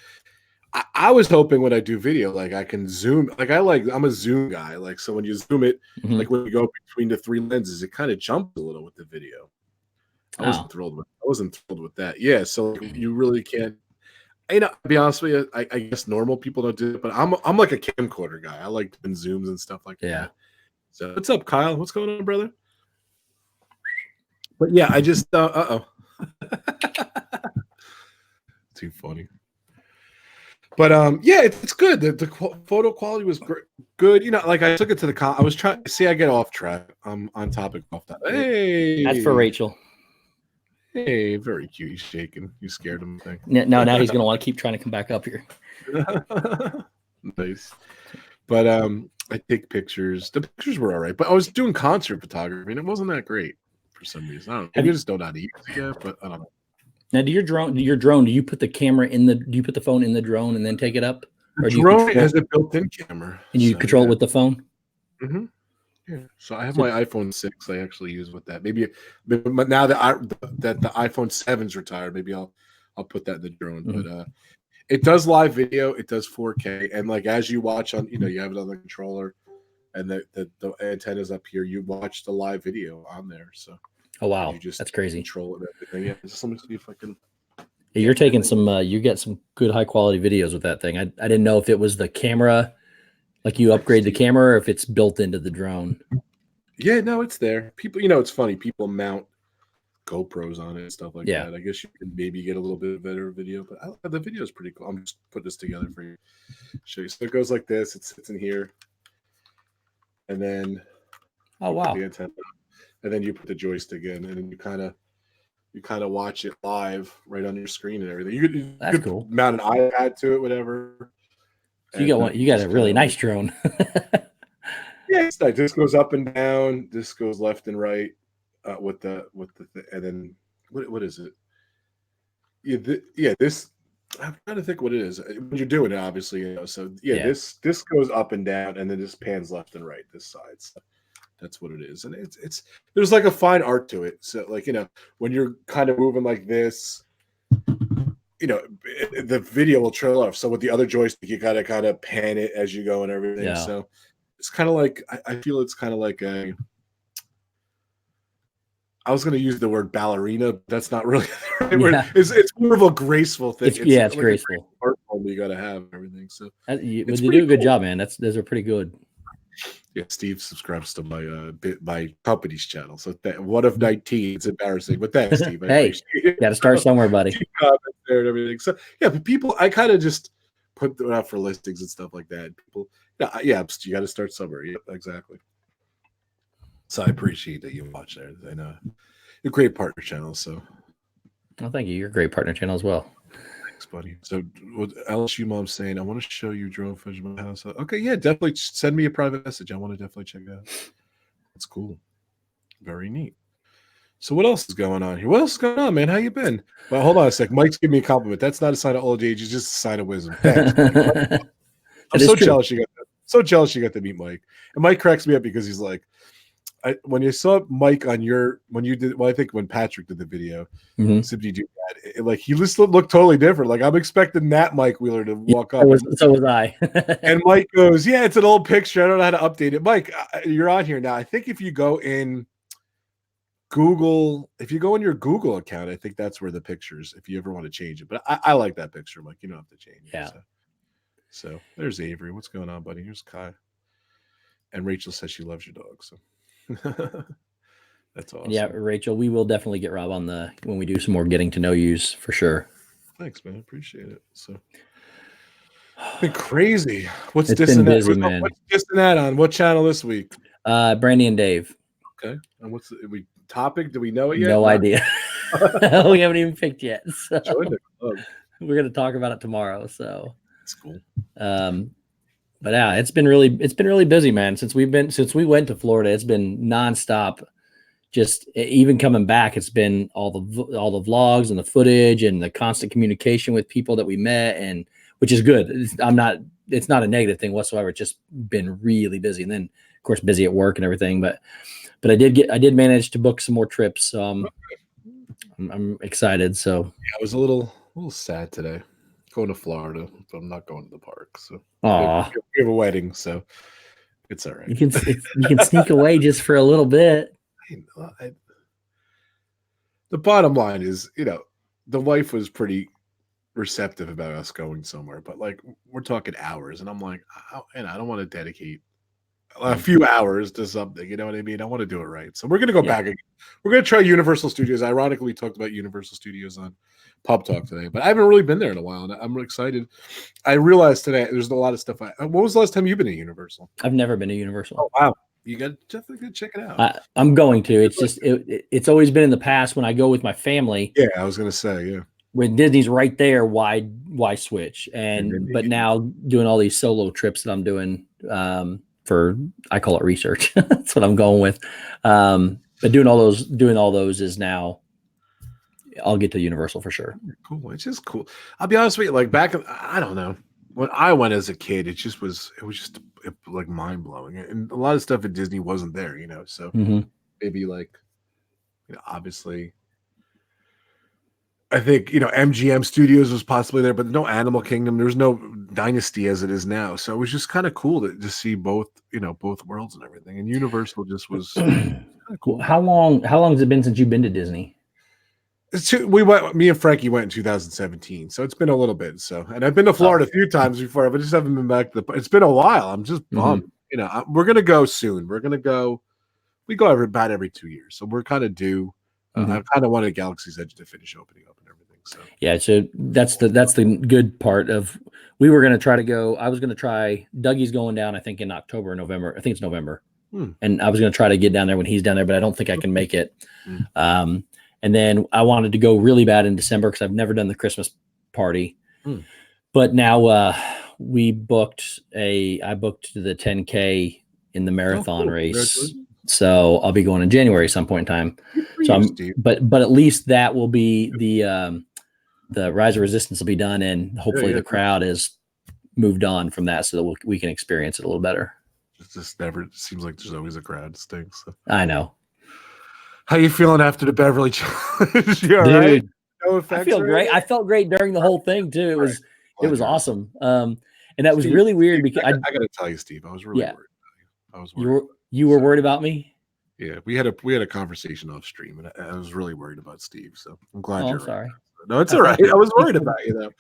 I was hoping when I do video, like I can zoom. Like I'm a zoom guy. Like so when you zoom it, Mhm. like when you go between the three lenses, it kind of jumps a little with the video. I wasn't thrilled with that. Yeah, so you really can't. To be honest with you, I guess normal people don't do it, but I'm like a camcorder guy. I like doing zooms and stuff like that. So what's up, Kyle? What's going on, brother? But yeah, I just too funny. But yeah, it's good. The photo quality was good. Like I took it to the I was trying. See, I get off track. I'm on topic off that. Hey, That's for Rachel. Hey, very cute. He's shaking. You scared him, I think. No, now he's gonna want to keep trying to come back up here. Nice. But I take pictures. The pictures were all right, but I was doing concert photography and it wasn't that great for some reason. I don't know. Maybe I just don't know how to use it yet, but I don't know. Now, do you put the camera do you put the phone in the drone and then take it up? The drone has a built-in camera. And you control it with the phone? Mm-hmm. Yeah. So I have my iPhone 6 I actually use with that. Maybe now that the iPhone 7's retired, maybe I'll put that in the drone. Mm-hmm. But it does live video, it does 4K, and like as you watch on, you have it on the controller and the antenna's up here, you watch the live video on there. So oh wow, you just that's crazy. Control it and everything. Yeah, just let me see if I can. Yeah, you're taking some you get some good high quality videos with that thing. I didn't know if it was the camera. Like you upgrade the camera or if it's built into the drone. Yeah, no, it's there. People, it's funny. People mount GoPros on it and stuff like that. I guess you can maybe get a little bit better video, but the video is pretty cool. I'm just putting this together for you. Show you. So it goes like this. It sits in here. And then oh wow. The antenna. And then you put the joystick in and then you kind of watch it live right on your screen and everything. You could cool. Mount an iPad to it, whatever. You got a really nice drone. Yeah, it's nice. This goes up and down. This goes left and right with the and then what is it? Yeah, this. I'm trying to think what it is when you're doing it. Obviously, So yeah, this goes up and down, and then this pans left and right. This side. So that's what it is, and it's there's like a fine art to it. So like when you're kind of moving like this. The video will trail off. So with the other joystick, you gotta kind of pan it as you go and everything. Yeah. So it's kind of like I feel it's kind of like I was going to use the word ballerina, but that's not really the right word. It's more of a graceful thing. It's graceful. Art form you got to have and everything. So you do a good job, man. Those are pretty good. Yeah, Steve subscribes to my company's channel. So one of 19. It's embarrassing, but thanks, Steve. Hey, you got to start somewhere, buddy. There and everything. So yeah, but people, I kind of just put them out for listings and stuff like that. People, yeah, you got to start somewhere. Yep, exactly. So I appreciate that you watch there. I know you're a great partner channel. So, well, thank you. You're a great partner channel as well. Thanks, buddy. So, what LSU mom's saying, I want to show you drone footage of my house. Okay, yeah, definitely send me a private message. I want to definitely check it out. That's cool. Very neat. So what else is going on here? What else is going on, man? How you been? Well, hold on a sec. Mike's giving me a compliment. That's not a sign of old age. It's just a sign of wisdom. Thanks, Mike. I'm is so true. jealous you got that. So jealous you got to meet Mike. And Mike cracks me up because he's like, when you saw Mike on when you did, well, I think when Patrick did the video, Sibby do that, like he just looked totally different. Like I'm expecting that Mike Wheeler to walk up. So was I. And Mike goes, yeah, it's an old picture. I don't know how to update it. Mike, you're on here now. I think if you go in Google, if you go in your Google account, I think that's where the pictures, if you ever want to change it. But I like that picture, Mike. You don't have to change it. Yeah. So there's Avery. What's going on, buddy? Here's Kai. And Rachel says she loves your dog. So that's awesome. Yeah, Rachel, we will definitely get Rob on when we do some more getting to know yous for sure. Thanks, man. Appreciate it. So it's been crazy. What's it's this been and that? busy, man. What's this and that on? What channel this week? Brandy and Dave. Okay. And what's the topic? Do we know it yet? No idea. We haven't even picked yet. So join the club. We're gonna talk about it tomorrow. So that's cool. But yeah, it's been really busy, man. Since we went to Florida, it's been nonstop. Just even coming back, it's been all the vlogs and the footage and the constant communication with people that we met, and which is good. It's not a negative thing whatsoever. It's just been really busy, and then of course busy at work and everything. But I did manage to book some more trips. So I'm excited. So yeah, I was a little sad today. Going to Florida, but I'm not going to the park. So we have a wedding, so it's all right. You can sneak away just for a little bit. The bottom line is, the wife was pretty receptive about us going somewhere, but like we're talking hours, and I'm like, I don't want to dedicate a few hours to something. You know what I mean? I want to do it right. So we're gonna go back again. We're gonna try Universal Studios. Ironically, we talked about Universal Studios on Pub Talk today, but I haven't really been there in a while, and I'm excited. I realized today there's a lot of stuff. When was the last time you've been to Universal? I've never been to Universal. Oh wow, you got definitely to check it out. I'm going to. It's just it's always been in the past when I go with my family. Yeah, I was gonna say When Disney's right there, why switch? But now doing all these solo trips that I'm doing I call it research. That's what I'm going with. But doing all those is now. I'll get to Universal for sure. Cool. It's just cool. I'll be honest with you. Like I don't know, when I went as a kid, it was just like mind blowing, and a lot of stuff at Disney wasn't there, So maybe obviously, I think MGM Studios was possibly there, but no Animal Kingdom. There was no Dynasty as it is now, so it was just kind of cool to see both worlds and everything. And Universal just was kind of cool. How long has it been since you've been to Disney? Me and Frankie went in 2017, so it's been a little bit. So, and I've been to Florida a few times before, but I just haven't been back it's been a while. I'm just bummed. We're gonna go soon. We're gonna go. We go about every 2 years, so we're kind of due. I kind of wanted Galaxy's Edge to finish opening up and everything. So yeah, so that's the good part of. We were gonna try to go. I was gonna try. Dougie's going down. I think in October or November. I think it's November. And I was gonna try to get down there when he's down there, but I don't think I can make it. And then I wanted to go really bad in December because I've never done the Christmas party. But now I booked the 10K in the marathon race. So I'll be going in January at some point in time. So but at least that will be the Rise of Resistance will be done, and hopefully the crowd has moved on from that so that we can experience it a little better. It just never seems like there's always a crowd. It stinks. So. I know. How you feeling after the Beverly Challenge? You all Dude, right? No effects, I feel great. I felt great during the whole thing too. It was awesome. And that was really weird because I got to tell you, Steve, I was really worried about you. I was worried. You were worried about me? Yeah, we had a conversation off stream, and I was really worried about Steve. So I'm glad you're sorry. Right. No, it's all right. I was worried about you though.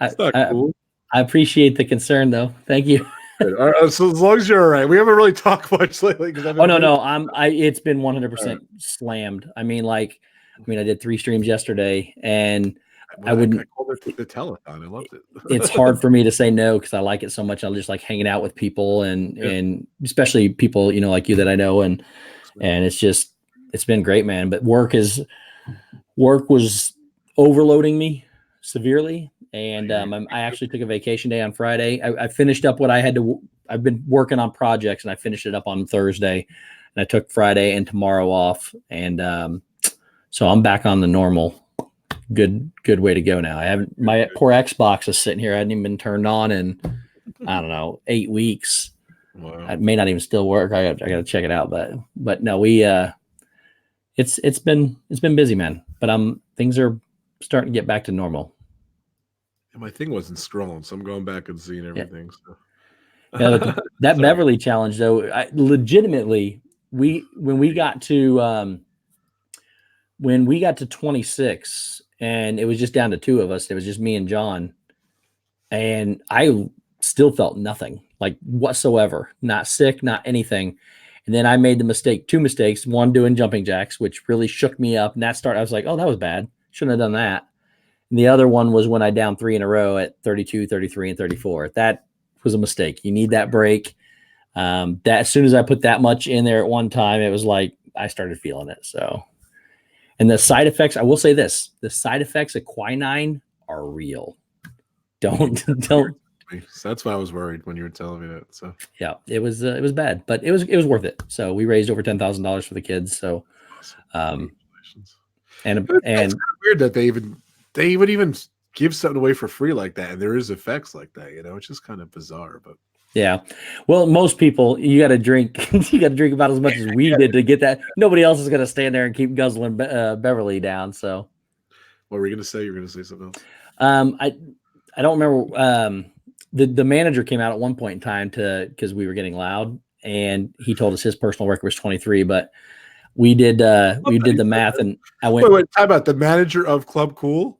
It's not cool. I appreciate the concern though. Thank you. All right, so as long as you're all right, we haven't really talked much lately. No. It's been 100% slammed. I did 3 streams yesterday, and I called it the telethon. I loved it. It's hard for me to say no because I like it so much. I just like hanging out with people and especially people like you that I know, and it's been great, man. But work was overloading me severely. And I actually took a vacation day on Friday. I finished up what I had to. I've been working on projects, and I finished it up on Thursday. and I took Friday and tomorrow off, and so I'm back on the normal. Good way to go now. I haven't. My poor Xbox is sitting here. I hadn't even been turned on in I don't know 8 weeks. Wow. It may not even still work. I got to check it out. But no, we it's been busy, man. But things are starting to get back to normal. And my thing wasn't scrolling, so I'm going back and seeing everything. So. Yeah, that Beverly challenge though, legitimately, when we got to 26 and it was just down to 2 of us, it was just me and John, and I still felt nothing like whatsoever, not sick, not anything. And then I made 2 mistakes, one doing jumping jacks, which really shook me up. And I was like, oh, that was bad. Shouldn't have done that. And the other one was when I downed 3 in a row at 32, 33, and 34. That was a mistake. You need that break. That as soon as I put that much in there at one time, it was like I started feeling it. So, and the side effects, I will say this: the side effects of quinine are real. Don't. So that's why I was worried when you were telling me that. So yeah, it was bad, but it was worth it. So we raised over $10,000 for the kids. So, and it's kind of weird that they would even give something away for free like that, and there is effects like that. It's just kind of bizarre. But yeah, well, most people you got to drink, about as much as we did to get that. Nobody else is going to stand there and keep guzzling Beverly down. So, what were you going to say? You were going to say something else. I don't remember. The manager came out at one point in time because we were getting loud, and he told us his personal record was 23, but we did the math, and I went. Wait, time about the manager of Club Cool.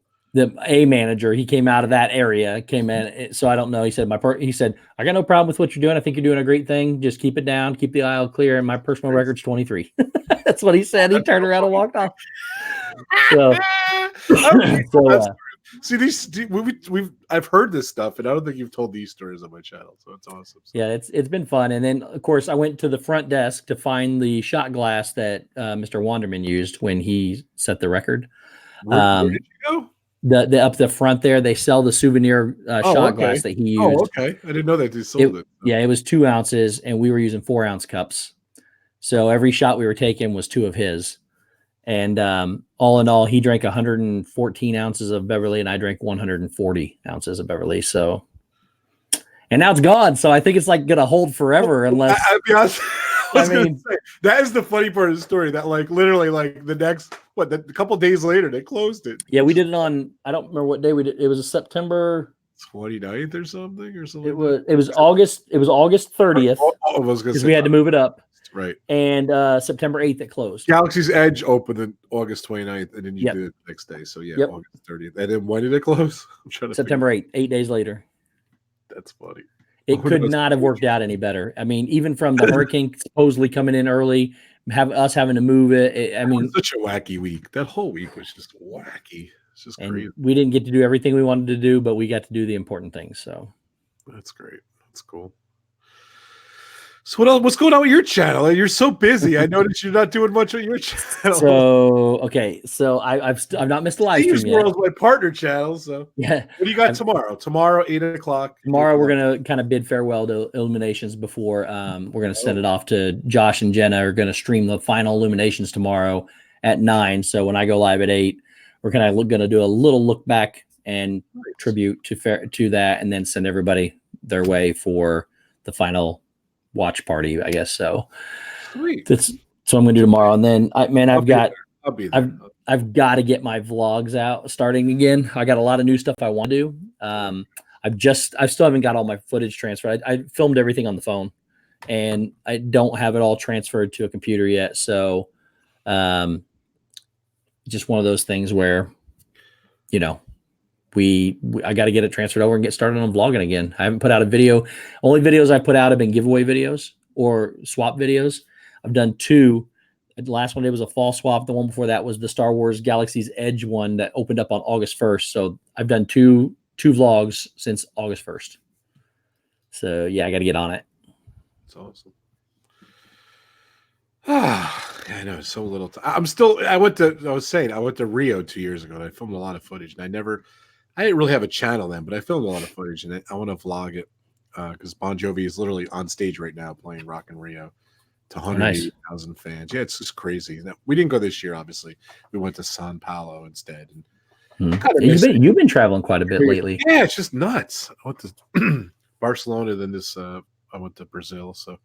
A manager, he came out of that area, came in. So I don't know. He said he said, I got no problem with what you're doing. I think you're doing a great thing. Just keep it down, keep the aisle clear. And my personal record's 23. That's what he said. He turned around and walked off. So, I've heard this stuff, and I don't think you've told these stories on my channel, so it's awesome. So. Yeah, it's been fun. And then of course I went to the front desk to find the shot glass that Mr. Wanderman used when he set the record. Where did you go? The up the front there, they sell the souvenir shot glass that he used. Oh, okay. I didn't know that they sold it. Yeah, it was 2 ounces, and we were using 4-ounce cups. So every shot we were taking was 2 of his. And all in all, he drank 114 ounces of Beverly, and I drank 140 ounces of Beverly. So, and now it's gone. So I think it's like gonna hold forever unless. I'll be honest. I mean, that is the funny part of the story. That literally the next a couple days later they closed it. Yeah, we did it on. I don't remember what day we did. It was a September 29th or something. It was August. It was August 30th. Because we had to move it up. Right. And September 8th it closed. Galaxy's Edge opened on August 29th, and then you did it the next day. So August 30th. And then when did it close? I'm trying to September 8th, 8 days later. That's funny. It could not have worked out any better. I mean, even from the hurricane supposedly coming in early, us having to move it. It was such a wacky week. That whole week was just wacky. It's just crazy. We didn't get to do everything we wanted to do, but we got to do the important things. So that's great. That's cool. So what's going on with your channel? You're so busy. I noticed you're not doing much on your channel. So I've not missed a live stream yet. StevesWorld's my partner channel. So yeah. What do you got tomorrow? Tomorrow 8:00. Tomorrow we're gonna kind of bid farewell to Illuminations before we're gonna send it off to Josh and Jenna. Are gonna stream the final Illuminations tomorrow at 9. So when I go live at 8, we're gonna do a little look back and tribute to that, and then send everybody their way for the final watch party, I guess. So sweet. That's what I'm gonna do tomorrow. And then I've got to get my vlogs out starting again. I got a lot of new stuff I want to do. I still haven't got all my footage transferred. I filmed everything on the phone, and I don't have it all transferred to a computer yet. So just one of those things where I got to get it transferred over and get started on vlogging again. I haven't put out a video. Only videos I put out have been giveaway videos or swap videos. I've done 2. The last one, it was a fall swap. The one before that was the Star Wars Galaxy's Edge one that opened up on August 1st. So I've done two vlogs since August 1st. So yeah, I got to get on it. That's awesome. I know so little. I went to Rio 2 years ago, and I filmed a lot of footage, and I didn't really have a channel then, but I filmed a lot of footage, and I want to vlog it because Bon Jovi is literally on stage right now playing Rock in Rio. to Oh, nice. 180,000 fans. Yeah, it's just crazy. We didn't go this year, obviously. We went to Sao Paulo instead. And kind of You've been traveling quite a bit lately. Yeah, it's just nuts. I went to Barcelona, then I went to Brazil, so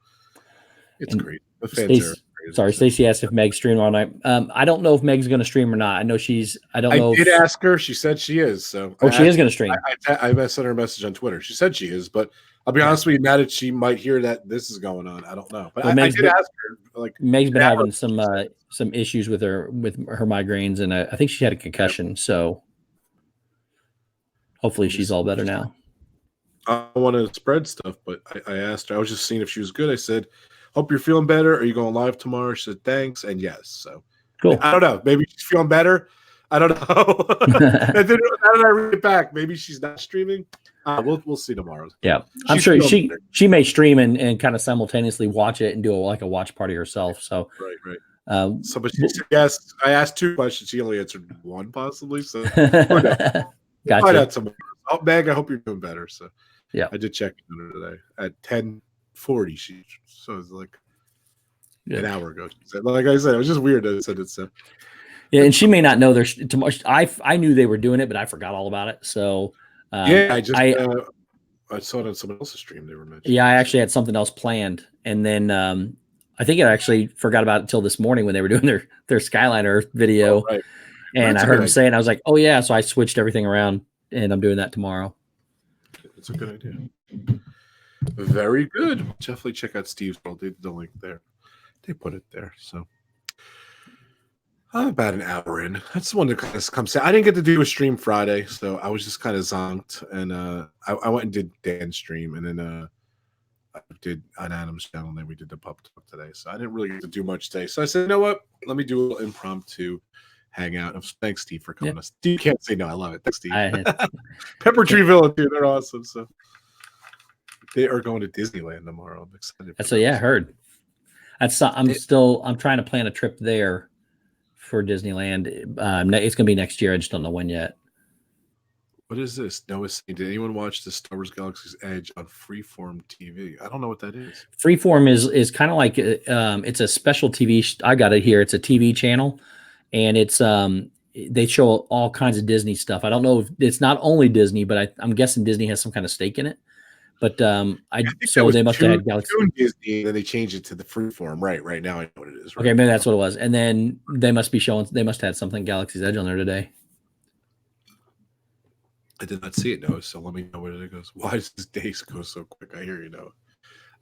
it's great. The fans are crazy. Sorry, Stacey asked if Meg streamed all night. I don't know if Meg's going to stream or not. I know she's. I don't know. I did ask her. She said she is. So she is going to stream. I sent her a message on Twitter. She said she is, but I'll be honest with you, now that she might hear that this is going on, I don't know. But I did ask her. Like Meg's been having some issues with her migraines, and I think she had a concussion. So hopefully she's all better now. I don't want to spread stuff, but I asked her. I was just seeing if she was good. I said, "Hope you're feeling better. Are you going live tomorrow?" She said, "Thanks," and yes. So cool. I don't know. Maybe she's feeling better. I don't know. And then how did I read it back? Maybe she's not streaming. We'll see tomorrow. Yeah, I'm sure she may stream and kind of simultaneously watch it and do a watch party herself. So right. But she said yes. I asked 2 questions. She only answered 1 possibly. So gotcha. Find out tomorrow. Meg, I hope you're doing better. So yeah, I did check on her today at 10:40. So it's like an hour ago. She said, like I said, it was just weird that it said it. So yeah, and she may not know there's too much. I knew they were doing it, but I forgot all about it. So I saw it on someone else's stream. They were mentioning. Yeah, I actually had something else planned, and then I think I actually forgot about it until this morning when they were doing their Skyliner video, right. And I heard them saying, I was like, oh yeah, so I switched everything around, and I'm doing that tomorrow. That's a good idea. Very good. Definitely check out StevesWorld. They did the link there. They put it there. So I'm about an hour in. That's the one that kind of comes out. I didn't get to do a stream Friday, so I was just kind of zonked. And I went and did Dan's stream, and then I did on Adam's channel, and then we did the pub talk today. So I didn't really get to do much today. So I said, you know what? Let me do a little impromptu hangout. Thanks, Steve, for coming. Steve can't say no. I love it. Thanks, Steve. Pepper Tree Village, dude. They're awesome. So they are going to Disneyland tomorrow. I'm excited. So yeah, I heard. I'm trying to plan a trip there for Disneyland. It's going to be next year. I just don't know when yet. What is this? Noah, did anyone watch the Star Wars Galaxy's Edge on Freeform TV? I don't know what that is. Freeform is kind of like it's a special TV. I got it here. It's a TV channel, and it's they show all kinds of Disney stuff. I don't know if it's not only Disney, but I'm guessing Disney has some kind of stake in it. But so they must have had Galaxy Disney, then they changed it to the Freeform. Right now I know what it is. Right? Okay, maybe that's what it was. And then they must have had something Galaxy's Edge on there today. I did not see it, Noah, so let me know what it goes. Why does this day go so quick? I hear you, Noah.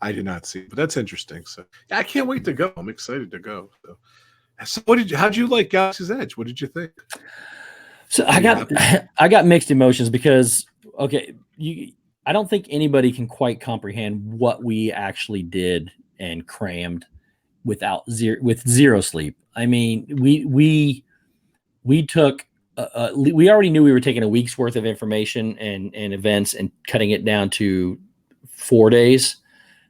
I did not see it, but that's interesting. So yeah, I can't wait to go. I'm excited to go. So how'd you like Galaxy's Edge? What did you think? So I got mixed emotions because I don't think anybody can quite comprehend what we actually did and crammed with zero sleep. I mean, we took we already knew we were taking a week's worth of information and events and cutting it down to 4 days.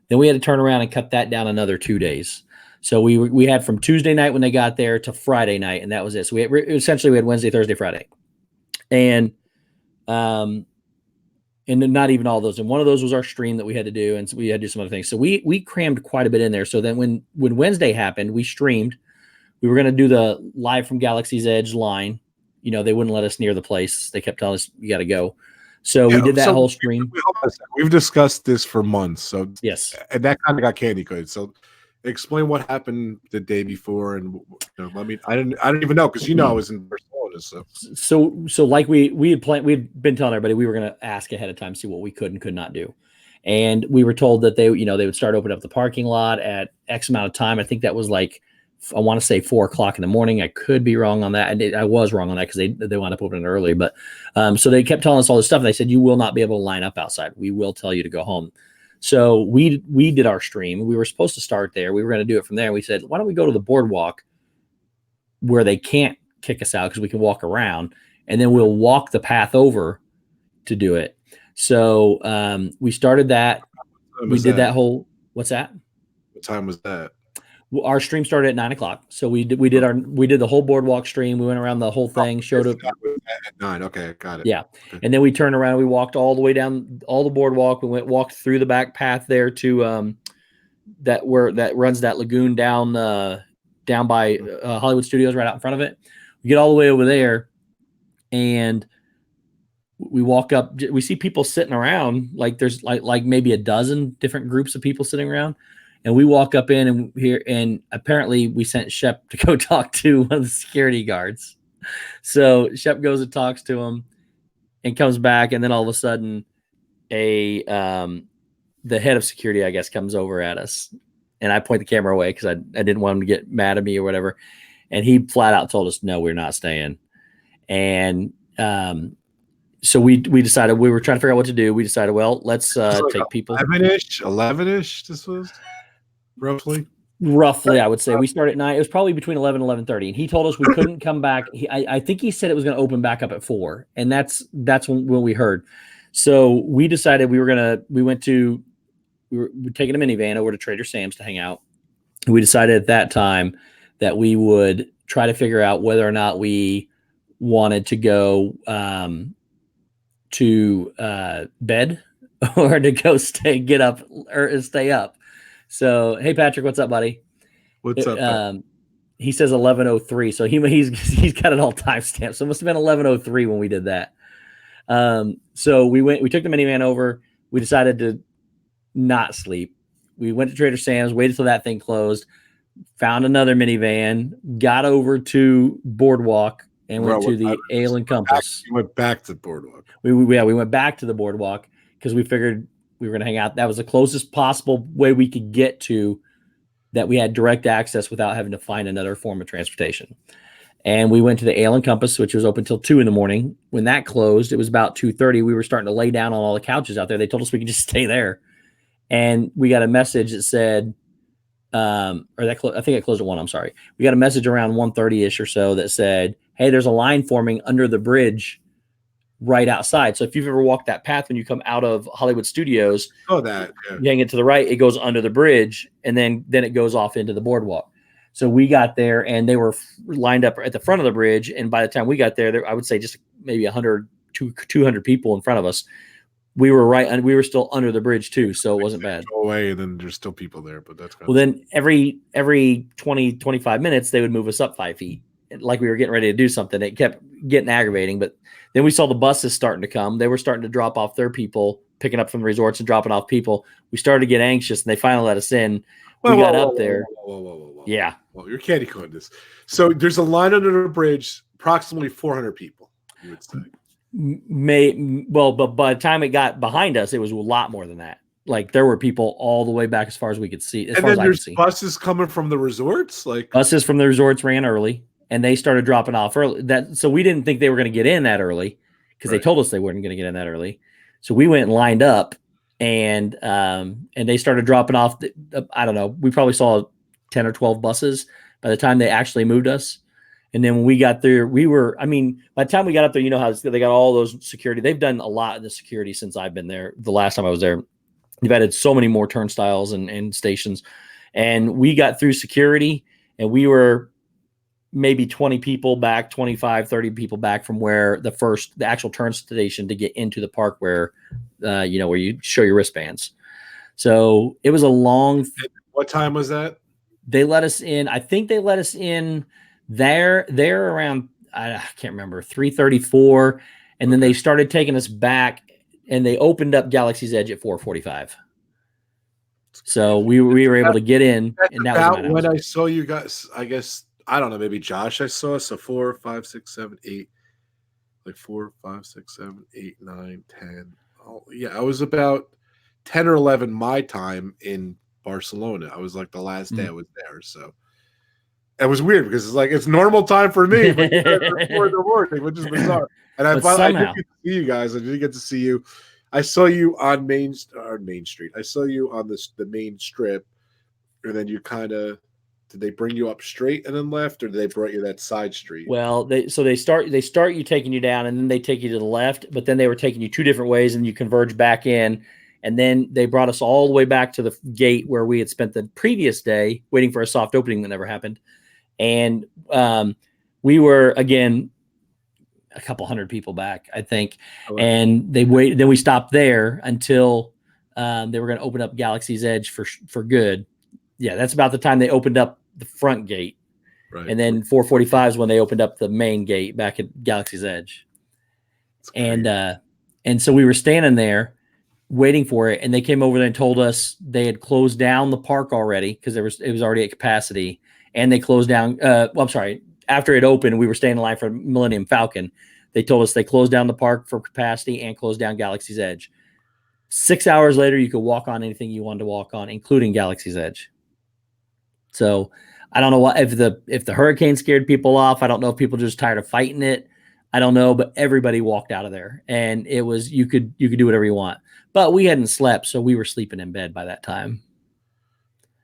Then we had to turn around and cut that down another 2 days. So we had from Tuesday night when they got there to Friday night, and that was it. So we had Wednesday, Thursday, Friday, and not even all those. And one of those was our stream that we had to do, and so we had to do some other things. So we crammed quite a bit in there. So then when Wednesday happened, we streamed. We were going to do the live from Galaxy's Edge line. They wouldn't let us near the place. They kept telling us, you got to go. So we did that whole stream. We've discussed this for months. So yes. And that kind of got candy coated. So explain what happened the day before. And I mean, I didn't even know, because I was in Barcelona. So like we had planned, we'd been telling everybody we were going to ask ahead of time, see what we could and could not do. And we were told that they would start opening up the parking lot at X amount of time. I think that was like, I want to say 4 o'clock in the morning. I could be wrong on that. And I was wrong on that because they wound up opening early. But so they kept telling us all this stuff. And they said, you will not be able to line up outside. We will tell you to go home. So we did our stream. We were supposed to start there. We were going to do it from there. We said, why don't we go to the boardwalk where they can't kick us out because we can walk around, and then we'll walk the path over to do it. So we started that. We did that whole, what's that? What time was that? Our stream started at 9 o'clock. So we did the whole boardwalk stream. We went around the whole thing, showed up at 9. Okay, got it. Yeah. Okay. And then we turned around, we walked all the way down all the boardwalk. We walked through the back path there to that runs that lagoon down by Hollywood Studios, right out in front of it. We get all the way over there, and we walk up. We see people sitting around, like there's like maybe a dozen different groups of people sitting around. And we walk up in and apparently we sent Shep to go talk to one of the security guards. So Shep goes and talks to him and comes back. And then all of a sudden the head of security, I guess, comes over at us, and I point the camera away because I didn't want him to get mad at me or whatever. And he flat out told us, no, we're not staying. And, so we decided, we were trying to figure out what to do. We decided, well, let's take people 11-ish. This was roughly, I would say. We started at 9. It was probably between 11 and 11:30, and he told us we couldn't come back. I think he said it was going to open back up at 4, and that's when we heard. So we decided we were taking a minivan over to Trader Sam's to hang out. We decided at that time that we would try to figure out whether or not we wanted to go to bed or to go stay up. So, hey, Patrick, what's up, buddy? What's up? He says 11:03, so he's got it all timestamped. So it must have been 11:03 when we did that. So we took the minivan over. We decided to not sleep. We went to Trader Sam's, waited till that thing closed, found another minivan, got over to Boardwalk, and went to the Ale and Compass. We went back to the Boardwalk. We went back to the Boardwalk because we figured we were going to hang out. That was the closest possible way we could get to that. We had direct access without having to find another form of transportation. And we went to the Ale and Compass, which was open till 2 a.m. When that closed, it was about 2:30. We were starting to lay down on all the couches out there. They told us we could just stay there. And we got a message that said, I think it closed at 1. I'm sorry. We got a message around 1:30-ish or so that said, hey, there's a line forming under the bridge right outside. So if you've ever walked that path when you come out of Hollywood Studios, you hang it to the right, it goes under the bridge, and then it goes off into the boardwalk. So we got there, and they were lined up at the front of the bridge. And by the time we got there, I would say just maybe 100 to 200 people in front of us. We were still under the bridge too, so it wasn't bad. Go away, and then there's still people there, but that's well. Then every 20, 25 minutes, they would move us up 5 feet, like we were getting ready to do something. It kept getting aggravating, but then we saw the buses starting to come. They were starting to drop off their people, picking up from the resorts and dropping off people. We started to get anxious, and they finally let us in. We got up there. Whoa. Yeah. Well, you're candy coating this. So there's a line under the bridge, approximately 400 people, you would say. But by the time it got behind us, it was a lot more than that. Like there were people all the way back as far as we could see. And then there's buses coming from the resorts, buses from the resorts ran early, and they started dropping off early. So we didn't think they were going to get in that early because they told us they weren't going to get in that early. So we went and lined up, and they started dropping off. I don't know. We probably saw 10 or 12 buses by the time they actually moved us. And then when we got there, by the time we got up there, you know how they got all those security. They've done a lot in the security since I've been there. The last time I was there, they've added so many more turnstiles and stations. And we got through security, and we were maybe 20 people back, 25, 30 people back from where the actual turn station to get into the park where you show your wristbands. So it was a long. What time was that? They let us in. I think they let us in there around, I can't remember, 3:34. And then they started taking us back, and they opened up Galaxy's Edge at 4:45. So we were able to get in. And that was when I saw you guys, I guess, I don't know, maybe Josh I saw. So 4, 5, 6, 7, 8. Like 4, 5, 6, 7, 8, 9, 10. Oh, yeah, I was about 10 or 11 my time in Barcelona. I was like the last day I was there. So it was weird because it's normal time for me, but before the morning, which is bizarre. And I didn't get to see you guys. I didn't get to see you. I saw you on Main Street. I saw you on the main strip, and then you did they bring you up straight and then left, or did they brought you that side street? Well, they start you taking you down, and then they take you to the left, but then they were taking you 2 different ways, and you converge back in. And then they brought us all the way back to the gate where we had spent the previous day waiting for a soft opening that never happened. And we were, again, a couple hundred people back, I think. And they waited. Then we stopped there until they were going to open up Galaxy's Edge for good. that's about the time they opened up the front gate. Right. And then 4:45 is when they opened up the main gate back at Galaxy's Edge. And so we were standing there waiting for it, and they came over there and told us they had closed down the park already because it was already at capacity, and they closed down. I'm sorry. After it opened, we were staying in line for Millennium Falcon. They told us they closed down the park for capacity and closed down Galaxy's Edge. 6 hours later, you could walk on anything you wanted to walk on, including Galaxy's Edge. So I don't know what if the hurricane scared people off. I don't know if people are just tired of fighting it. I don't know, but everybody walked out of there, and it was you could do whatever you want. But we hadn't slept, so we were sleeping in bed by that time.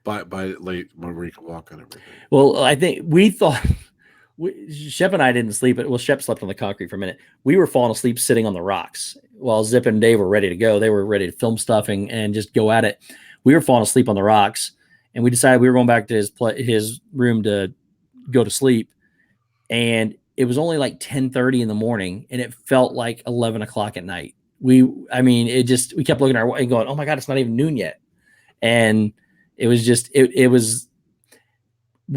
By late when we could walk on everything. Well, I think we thought Shep and I didn't sleep. Well, Shep slept on the concrete for a minute. We were falling asleep sitting on the rocks while Zip and Dave were ready to go. They were ready to film stuff and just go at it. We were falling asleep on the rocks, and we decided we were going back to his room to go to sleep. And it was only like 10:30 in the morning, and it felt like 11 o'clock at night. We kept looking at our and going, oh my God, it's not even noon yet. And it was just, we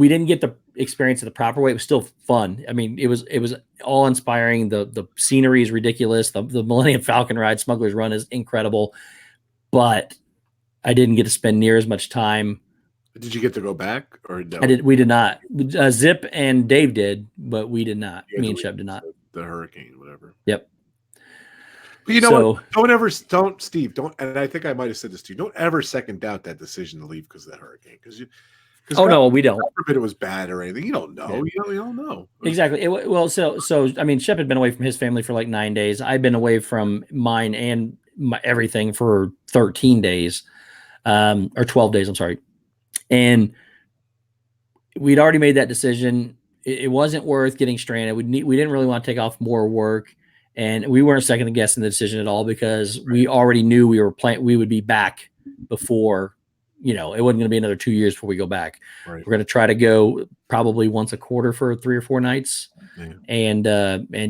didn't get the experience it the proper way. It was still fun. I mean, it was all inspiring. The scenery is ridiculous. The Millennium Falcon ride, Smuggler's Run, is incredible, but I didn't get to spend near as much time. Did you get to go back or no? We did not. Zip and Dave did, but we did not. Me and Shep did not. The hurricane, whatever. Yep. But you know what? Steve, and I think I might have said this to you. Don't ever second doubt that decision to leave because of that hurricane. No, we don't. It was bad or anything. You don't know. Yeah. You don't know. Exactly. So I mean, Shep had been away from his family for like 9 days. I've been away from mine and everything for 13 days, or 12 days. I'm sorry. And we'd already made that decision. It wasn't worth getting stranded. We didn't really want to take off more work, and we weren't second guessing the decision at all because we already knew we would be back before, it wasn't going to be another 2 years before we go back. Right. We're going to try to go probably once a quarter for 3 or 4 nights, and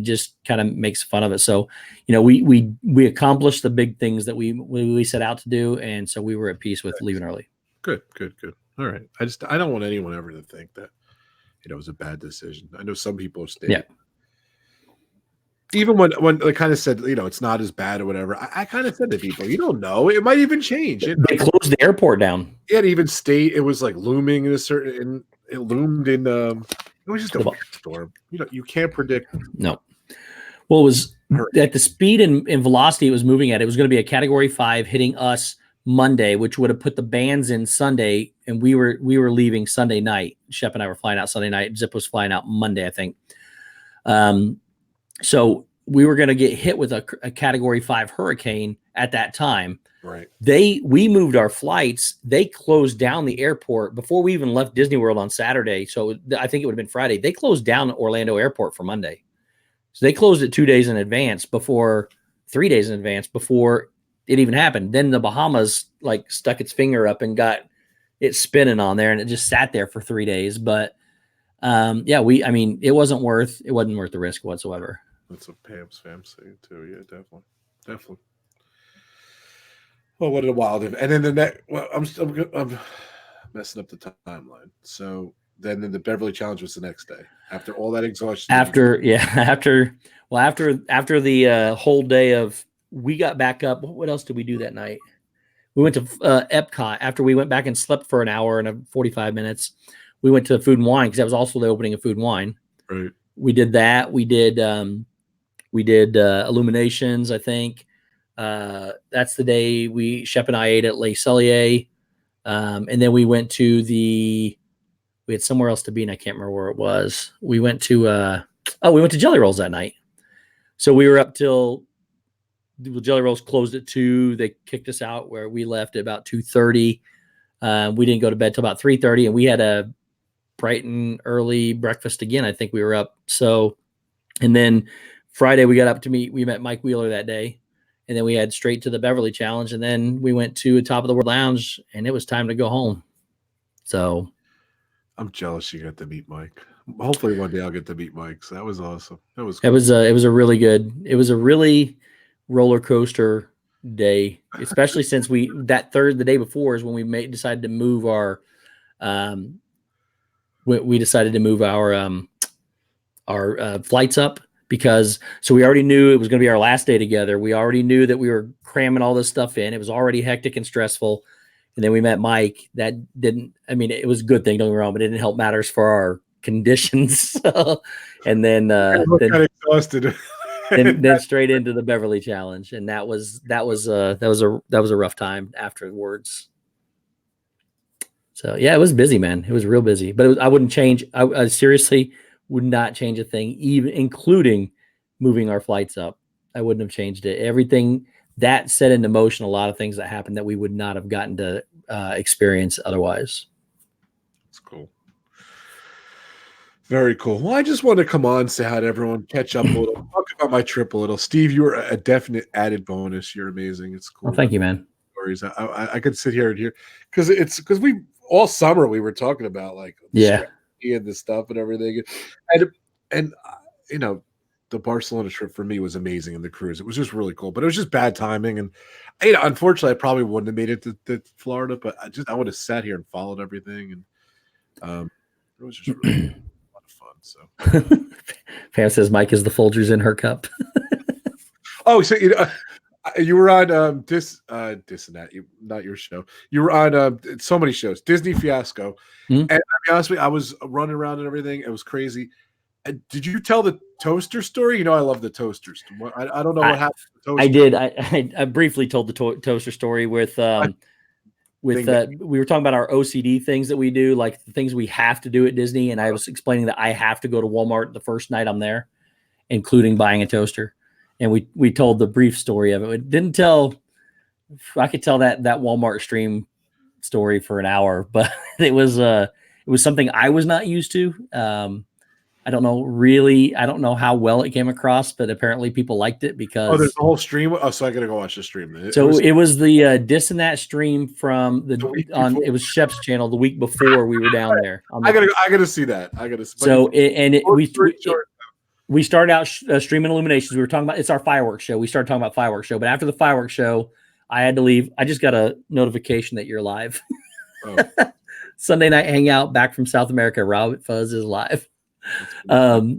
just kind of makes fun of it. So, we accomplished the big things that we set out to do, and so we were at peace with leaving early. Good. All right. I don't want anyone ever to think that, it was a bad decision. I know some people have stayed. Yeah. Even when they kind of said, it's not as bad or whatever, I kind of said to people, you don't know. It might even change. They closed the airport down. It even stayed. It was like looming it loomed in, it was just a weird storm. You can't predict. No. Well, it was at the speed and velocity it was moving at. It was going to be a Category 5 hitting us Monday, which would have put the bands in Sunday, and we were leaving Sunday night. Shep and I were flying out Sunday night. Zip was flying out Monday, I think. So we were going to get hit with a Category 5 hurricane at that time. Right. We moved our flights. They closed down the airport before we even left Disney World on Saturday. So I think it would have been Friday. They closed down Orlando Airport for Monday. So they closed it 2 days in advance 3 days in advance before it even happened. Then the Bahamas stuck its finger up and got it spinning on there, and it just sat there for 3 days. But it wasn't worth the risk whatsoever. That's what Pam's fam saying too. Yeah, definitely. Well, what a wild event. And then the next, I'm messing up the timeline. So then the Beverly Challenge was the next day after all that exhaustion. After the whole day of. We got back up. What else did we do that night? We went to Epcot. After we went back and slept for an hour and 45 minutes, we went to Food and Wine because that was also the opening of Food and Wine. Right. We did that. We did Illuminations, I think. That's the day Shep and I ate at Le Cellier. And then we went to we had somewhere else to be, and I can't remember where it was. We went to Jelly Rolls that night. So we were up till Jelly Rolls closed at 2. They kicked us out where we left at about 2:30. We didn't go to bed till about 3:30, and we had a bright and early breakfast again. I think we were up. So, and then Friday we met Mike Wheeler that day, and then we had straight to the Beverly Challenge, and then we went to Top of the World Lounge, and it was time to go home. So, I'm jealous you got to meet Mike. Hopefully one day I'll get to meet Mike. So that was awesome. That was cool. It was a really roller coaster day, especially since the day before is when we decided to move our we decided to move our flights up because we already knew it was going to be our last day together. We already knew that we were cramming all this stuff in. It was already hectic and stressful. And then we met Mike. That didn't, I mean, it was a good thing, don't get me wrong, but it didn't help matters for our conditions. And then, kind of exhausted. then straight into the Beverly Challenge. And that was a rough time afterwards. So yeah, it was busy, man. It was real busy, but I wouldn't change. I seriously would not change a thing, even including moving our flights up. I wouldn't have changed it. Everything that set into motion a lot of things that happened that we would not have gotten to experience otherwise. That's cool. Very cool. Well, I just wanted to come on, say hi to everyone, catch up a little, talk about my trip a little. Steve, you were a definite added bonus. You're amazing. It's cool. Well, thank you, man. Stories. I could sit here and hear because we all summer we were talking about like and the stuff and everything, and you know, the Barcelona trip for me was amazing, and the cruise, it was just really cool, but it was just bad timing, and unfortunately I probably wouldn't have made it to Florida, but I would have sat here and followed everything, and it was just really a lot of fun. So Pam says Mike is the Folgers in her cup. Oh, so you were on this and that, not your show. You were on so many shows, Disney Fiasco, and I'll be honest with you, I was running around and everything. It was crazy. Did you tell the toaster story? You know, I love the toasters. I don't know what happened to the toaster. I did. I briefly told the toaster story with we were talking about our OCD things that we do, like the things we have to do at Disney, and I was explaining that I have to go to Walmart the first night I'm there, including buying a toaster. And we told the brief story of it. It didn't tell. I could tell that Walmart stream story for an hour, but it was something I was not used to. I don't know how well it came across, but apparently people liked it because there's a whole stream. Oh, so I gotta go watch the stream. It was the Dis and That stream from it was Shep's channel the week before we were down there. I gotta see that. We started out streaming Illuminations. We were talking about it's our fireworks show. We started talking about fireworks show, but after the fireworks show, I had to leave. I just got a notification that you're live. Oh. Sunday night hangout back from South America. RobFuz is live. But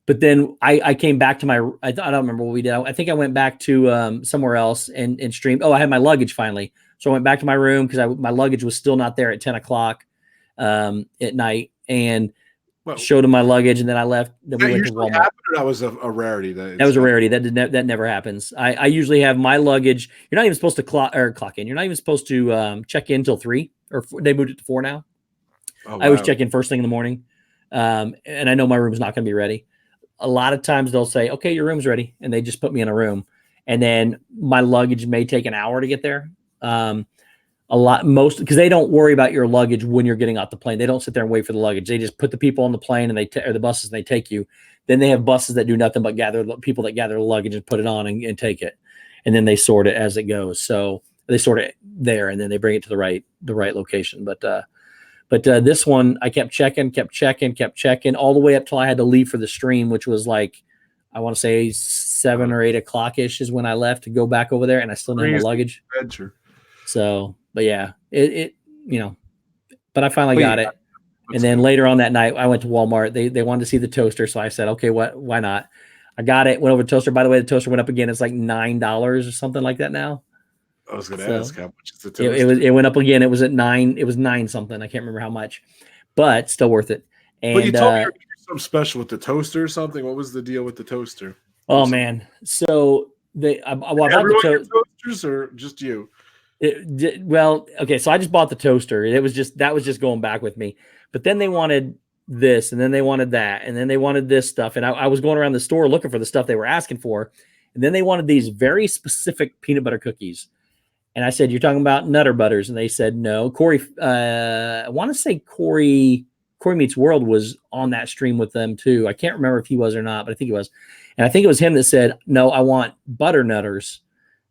then I came back to I don't remember what we did. I think I went back to somewhere else and streamed. Oh, I had my luggage finally. So I went back to my room because my luggage was still not there at 10 o'clock at night, and showed him my luggage, and then I left. Then we went to Walmart. That was a rarity. That was a rarity. That never happens. I usually have my luggage. You're not even supposed to clock in. You're not even supposed to check in till 3, or they moved it to 4 now. Oh, wow. I always check in first thing in the morning, and I know my room's not going to be ready. A lot of times they'll say, "Okay, your room's ready," and they just put me in a room, and then my luggage may take an hour to get there. Because they don't worry about your luggage when you're getting off the plane. They don't sit there and wait for the luggage. They just put the people on the plane and or the buses, and they take you. Then they have buses that do nothing but gather the luggage and put it on and take it, and then they sort it as it goes. So they sort it there, and then they bring it to the right location. But this one, I kept checking all the way up till I had to leave for the stream, which was like, I want to say 7 or 8 o'clock ish is when I left to go back over there, and I still didn't have my luggage. Adventure. So, but yeah, but I finally got it. And then later on that night, I went to Walmart. They wanted to see the toaster, so I said, okay, why not? I got it. Went over to toaster. By the way, the toaster went up again. It's like $9 or something like that now. I was going to ask how much is the toaster. It went up again. It was at 9. It was 9 something. I can't remember how much, but still worth it. And but you told me you were doing something special with the toaster or something. What was the deal with the toaster? Oh man, so I bought the toasters, or just you? Well, okay, so I just bought the toaster. That was just going back with me. But then they wanted this, and then they wanted that, and then they wanted this stuff. And I was going around the store looking for the stuff they were asking for. And then they wanted these very specific peanut butter cookies. And I said, "You're talking about Nutter Butters?" And they said, "No." Corey, I want to say Corey Meets World was on that stream with them too. I can't remember if he was or not, but I think he was. And I think it was him that said, "No, I want Butter Nutters."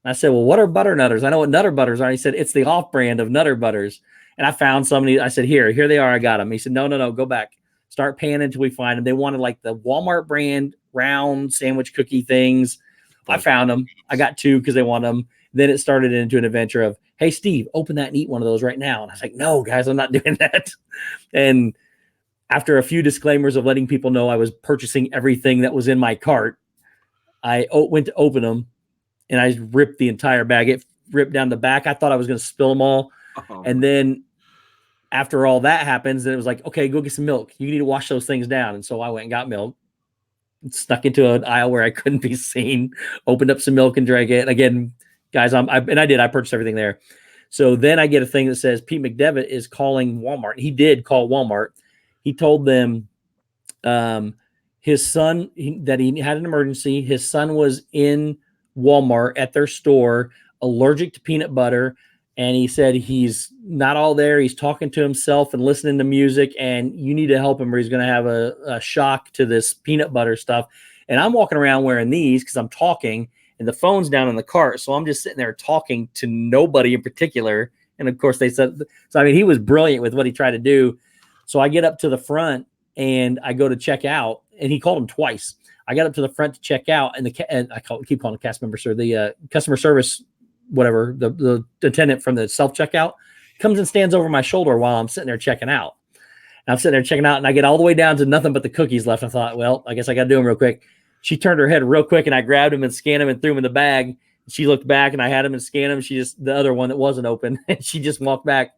And I said, "Well, what are Butter Nutters? I know what Nutter Butters are." And he said, "It's the off-brand of Nutter Butters." And I found somebody. I said, here they are. I got them. He said, no, go back. Start paying until we find them. They wanted like the Walmart brand round sandwich cookie things. I found them. I got 2 because they want them. then it started into an adventure of, hey, Steve, open that and eat one of those right now. And I was like, no, guys, I'm not doing that. And after a few disclaimers of letting people know I was purchasing everything that was in my cart, I went to open them and I ripped the entire bag. It ripped down the back. I thought I was going to spill them all. Oh. And then after all that happens, then it was like, okay, go get some milk. You need to wash those things down. And so I went and got milk, snuck into an aisle where I couldn't be seen, opened up some milk and drank it. And again, guys, I purchased everything there. So then I get a thing that says Pete McDevitt is calling Walmart. He did call Walmart. He told them his son, that he had an emergency. His son was in Walmart at their store, allergic to peanut butter. And he said he's not all there. He's talking to himself and listening to music, and you need to help him or he's going to have a shock to this peanut butter stuff. And I'm walking around wearing these because I'm talking, and the phone's down in the cart. So I'm just sitting there talking to nobody in particular. And of course they said, so I mean, he was brilliant with what he tried to do. So I get up to the front and I go to check out, and he called him twice. I got up to the front to check out, and keep calling the cast member, sir, the customer service, whatever, the attendant from the self-checkout comes and stands over my shoulder while I'm sitting there checking out. And I'm sitting there checking out, and I get all the way down to nothing but the cookies left. I thought, well, I guess I got to do them real quick. She turned her head real quick, and I grabbed him and scanned him and threw him in the bag. She looked back, and I had him and scanned him. The other one that wasn't open, and she just walked back.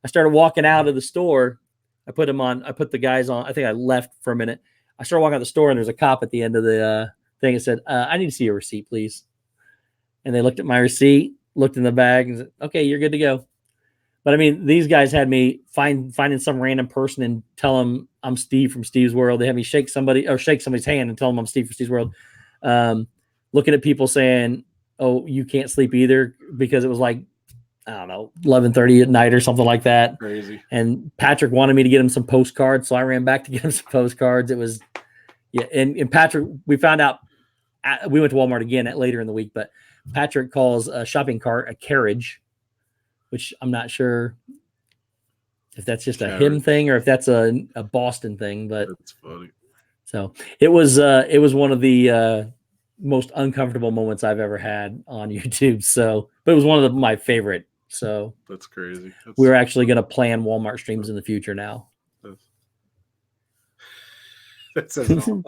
I started walking out of the store. I put the guys on. I think I left for a minute. I started walking out the store, and there's a cop at the end of the thing. It said, I need to see your receipt, please. And they looked at my receipt, looked in the bag, and said, okay, you're good to go. But I mean, these guys had me finding some random person and tell them I'm Steve from StevesWorld. They had me shake somebody's hand and tell them I'm Steve from StevesWorld. Looking at people saying, oh, you can't sleep either, because it was like, I don't know, 11:30 at night or something like that. Crazy. And Patrick wanted me to get him some postcards, so I ran back to get him some postcards. It was, yeah. And Patrick, we found out, we went to Walmart again later in the week, but Patrick calls a shopping cart a carriage, which I'm not sure if that's just a him thing or if that's a Boston thing. But that's funny. So it was one of the most uncomfortable moments I've ever had on YouTube. So, but it was one of my favorite. So that's crazy. We're actually going to plan Walmart streams in the future now. That says it all.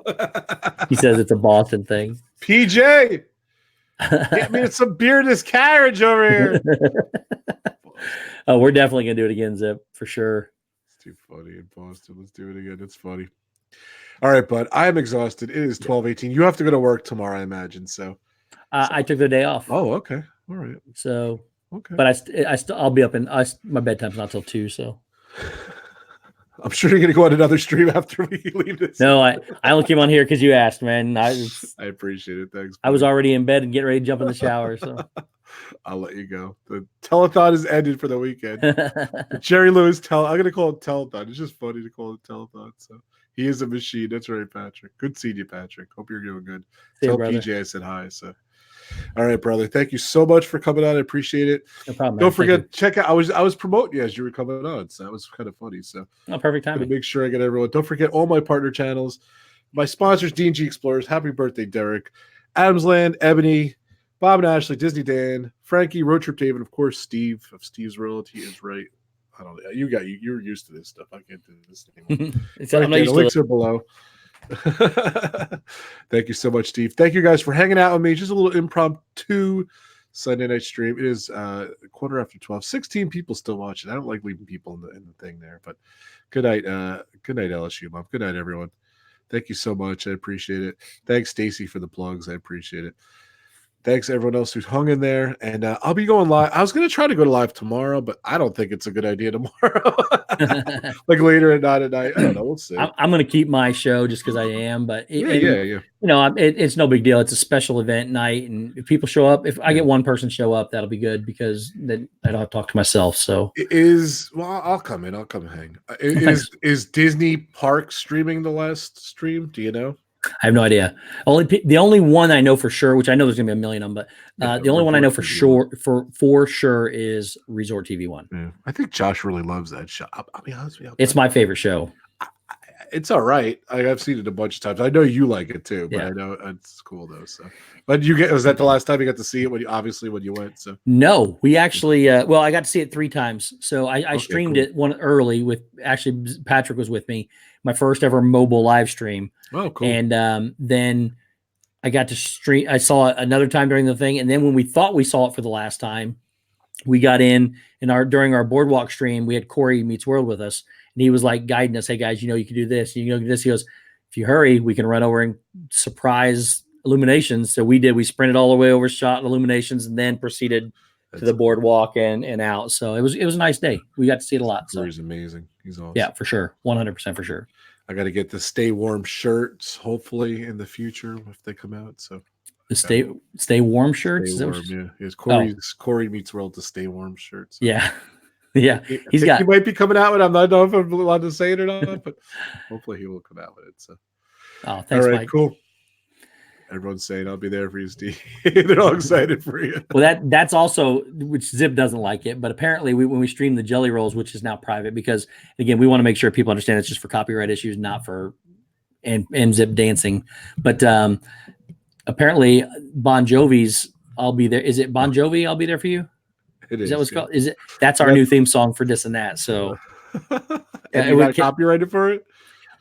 He says it's a Boston thing. PJ, get me some beer in this carriage over here. Oh, we're definitely going to do it again, Zip, for sure. It's too funny in Boston. Let's do it again. It's funny. All right, bud. I am exhausted. It is 12:18. You have to go to work tomorrow, I imagine. So I took the day off. Oh, okay. All right. So, okay. But I'll be up my bedtime's not till 2. So I'm sure you're going to go on another stream after we leave this. No, I only came on here because you asked, man. I appreciate it. Thanks. I was already in bed and getting ready to jump in the shower. So I'll let you go. The telethon is ended for the weekend. Jerry Lewis I'm going to call it telethon. It's just funny to call it telethon. So he is a machine. That's right, Patrick. Good seeing you, Patrick. Hope you're doing good. Tell PJ I said hi. So, all right, brother. Thank you so much for coming on. I appreciate it. No problem. Don't forget, check out. I was promoting you as you were coming on, so that was kind of funny. So, perfect time. To make sure I get everyone. Don't forget all my partner channels, my sponsors, D&G Explorers. Happy birthday, Derick, Adamsland, Ebony, Bob and Ashley, Disney Dan, Frankie, Road Trip David, of course, Steve of StevesWorld. He is right. I don't know. You're used to this stuff. I can't do this anymore. The links are below. Thank you so much, Steve. Thank you guys for hanging out with me. Just a little impromptu Sunday night stream. It is 12:15. 16 people still watching. I don't like leaving people in the thing there, but good night. Good night, LSU Mom. Good night, everyone. Thank you so much. I appreciate it. Thanks, Stacy, for the plugs. I appreciate it. Thanks, everyone else who's hung in there. And I'll be going live. I was going to try to go live tomorrow, but I don't think it's a good idea tomorrow. Like later at night. I don't know. We'll see. I'm going to keep my show just because I am. But yeah. You know, it's no big deal. It's a special event night. And if people show up, if I get one person show up, that'll be good because then I don't have to talk to myself. So it is. Well, I'll come in. I'll come hang. Is Disney Park streaming the last stream? Do you know? I have no idea. The only one I know for sure, which I know there's gonna be a million of them, but the only one I know for sure is Resort TV 1. Yeah. I think Josh really loves that show. I'll be honest with you. It's my favorite show. It's all right. I've seen it a bunch of times. I know you like it too, but Yeah. I know it's cool though. So, but was that the last time you got to see it when you went? So No, we actually, well, I got to see it 3 times. So I Okay, streamed cool. it one early with, actually, Patrick was with me, my first ever mobile live stream. Oh, cool. And then I got to stream, I saw it another time during the thing. And then when we thought we saw it for the last time, we got in and during our boardwalk stream, we had Corey Meets World with us. And he was like guiding us, hey guys, you can do this, you can do this. He goes, if you hurry, we can run over and surprise illuminations. So we did. We sprinted all the way over, shot illuminations, and then proceeded to the boardwalk and out. So it was a nice day. We got to see it a lot. So Corey's amazing. He's awesome. yeah, for sure, 100% for sure. I got to get the Stay Warm shirts, hopefully in the future if they come out. So The stay warm shirts. Stay Warm, yeah. It's Corey Meets World, the Stay Warm shirts. So. Yeah, yeah. He might be coming out with it. I don't know if I'm allowed to say it or not, but hopefully he will come out with it. So, oh, thanks, all right, Mike. cool. Everyone's saying I'll be there for you, Steve. They're all excited for you. Well, that's also, which Zip doesn't like it, but apparently when we stream the Jelly Rolls, which is now private, because again, we want to make sure people understand it's just for copyright issues, not for and Zip dancing. But apparently Bon Jovi's I'll be there. Is it Bon Jovi? I'll be there for you. It Is that what's called? Is it? That's our new theme song for This and That. So, and you got copyrighted for it?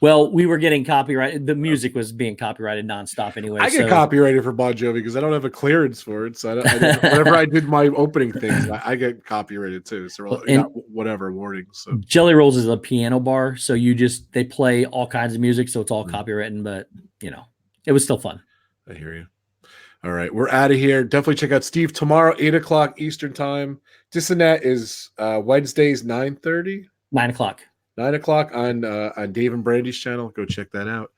Well, we were getting copyrighted. The music was being copyrighted nonstop anyway. I get copyrighted for Bon Jovi because I don't have a clearance for it. So whenever I did my opening things, I get copyrighted too. So whatever warnings. So Jelly Rolls is a piano bar, so they play all kinds of music, so it's all copywritten. But it was still fun. I hear you. All right, we're out of here. Definitely check out Steve tomorrow, 8:00 Eastern time. This and That is Wednesdays, 9:30. 9 o'clock. 9 o'clock on Dave and Brandy's channel. Go check that out,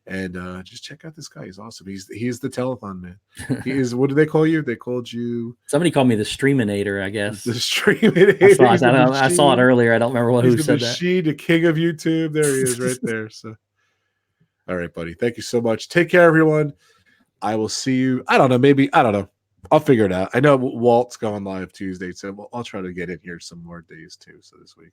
and just check out this guy. He's awesome. He's the telethon man. He is. What do they call you? They called you. Somebody called me the Streaminator, I guess. The Streaminator. I saw it earlier. I don't remember who said that. The king of YouTube. There he is, right there. So, all right, buddy. Thank you so much. Take care, everyone. I will see you. I don't know. I'll figure it out. I know Walt's going live Tuesday, so I'll try to get in here some more days too. So this week.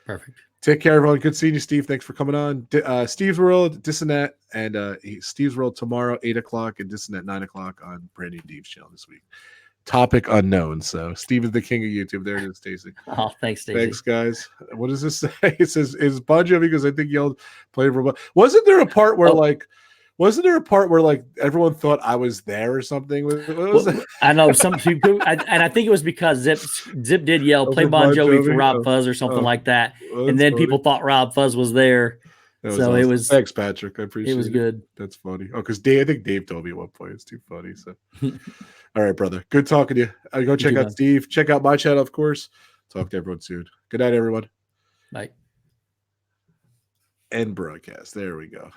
Perfect. Take care, everyone. Good seeing you, Steve. Thanks for coming on. Steve's World, This and That, and Steve's World tomorrow, 8 o'clock, and This and That, 9 o'clock on Brandy and Dave's channel this week. Topic unknown. So Steve is the king of YouTube. There it is, Stacey. Oh, thanks, Stacey. Thanks, guys. What does this say? It says, is Bon Jovi, because I think yelled, play for. Wasn't there a part where everyone thought I was there or something? I know some people, and I think it was because Zip did yell, play Bon Jovi for RobFuz or something like that. And then people thought RobFuz was there. So awesome. It was. Thanks, Patrick. I appreciate it. It was good. That's funny. Oh, because I think Dave told me at one point. It's too funny. So, all right, brother. Good talking to you. Go check out Steve. Check out my channel, of course. Talk to everyone soon. Good night, everyone. Bye. End broadcast. There we go.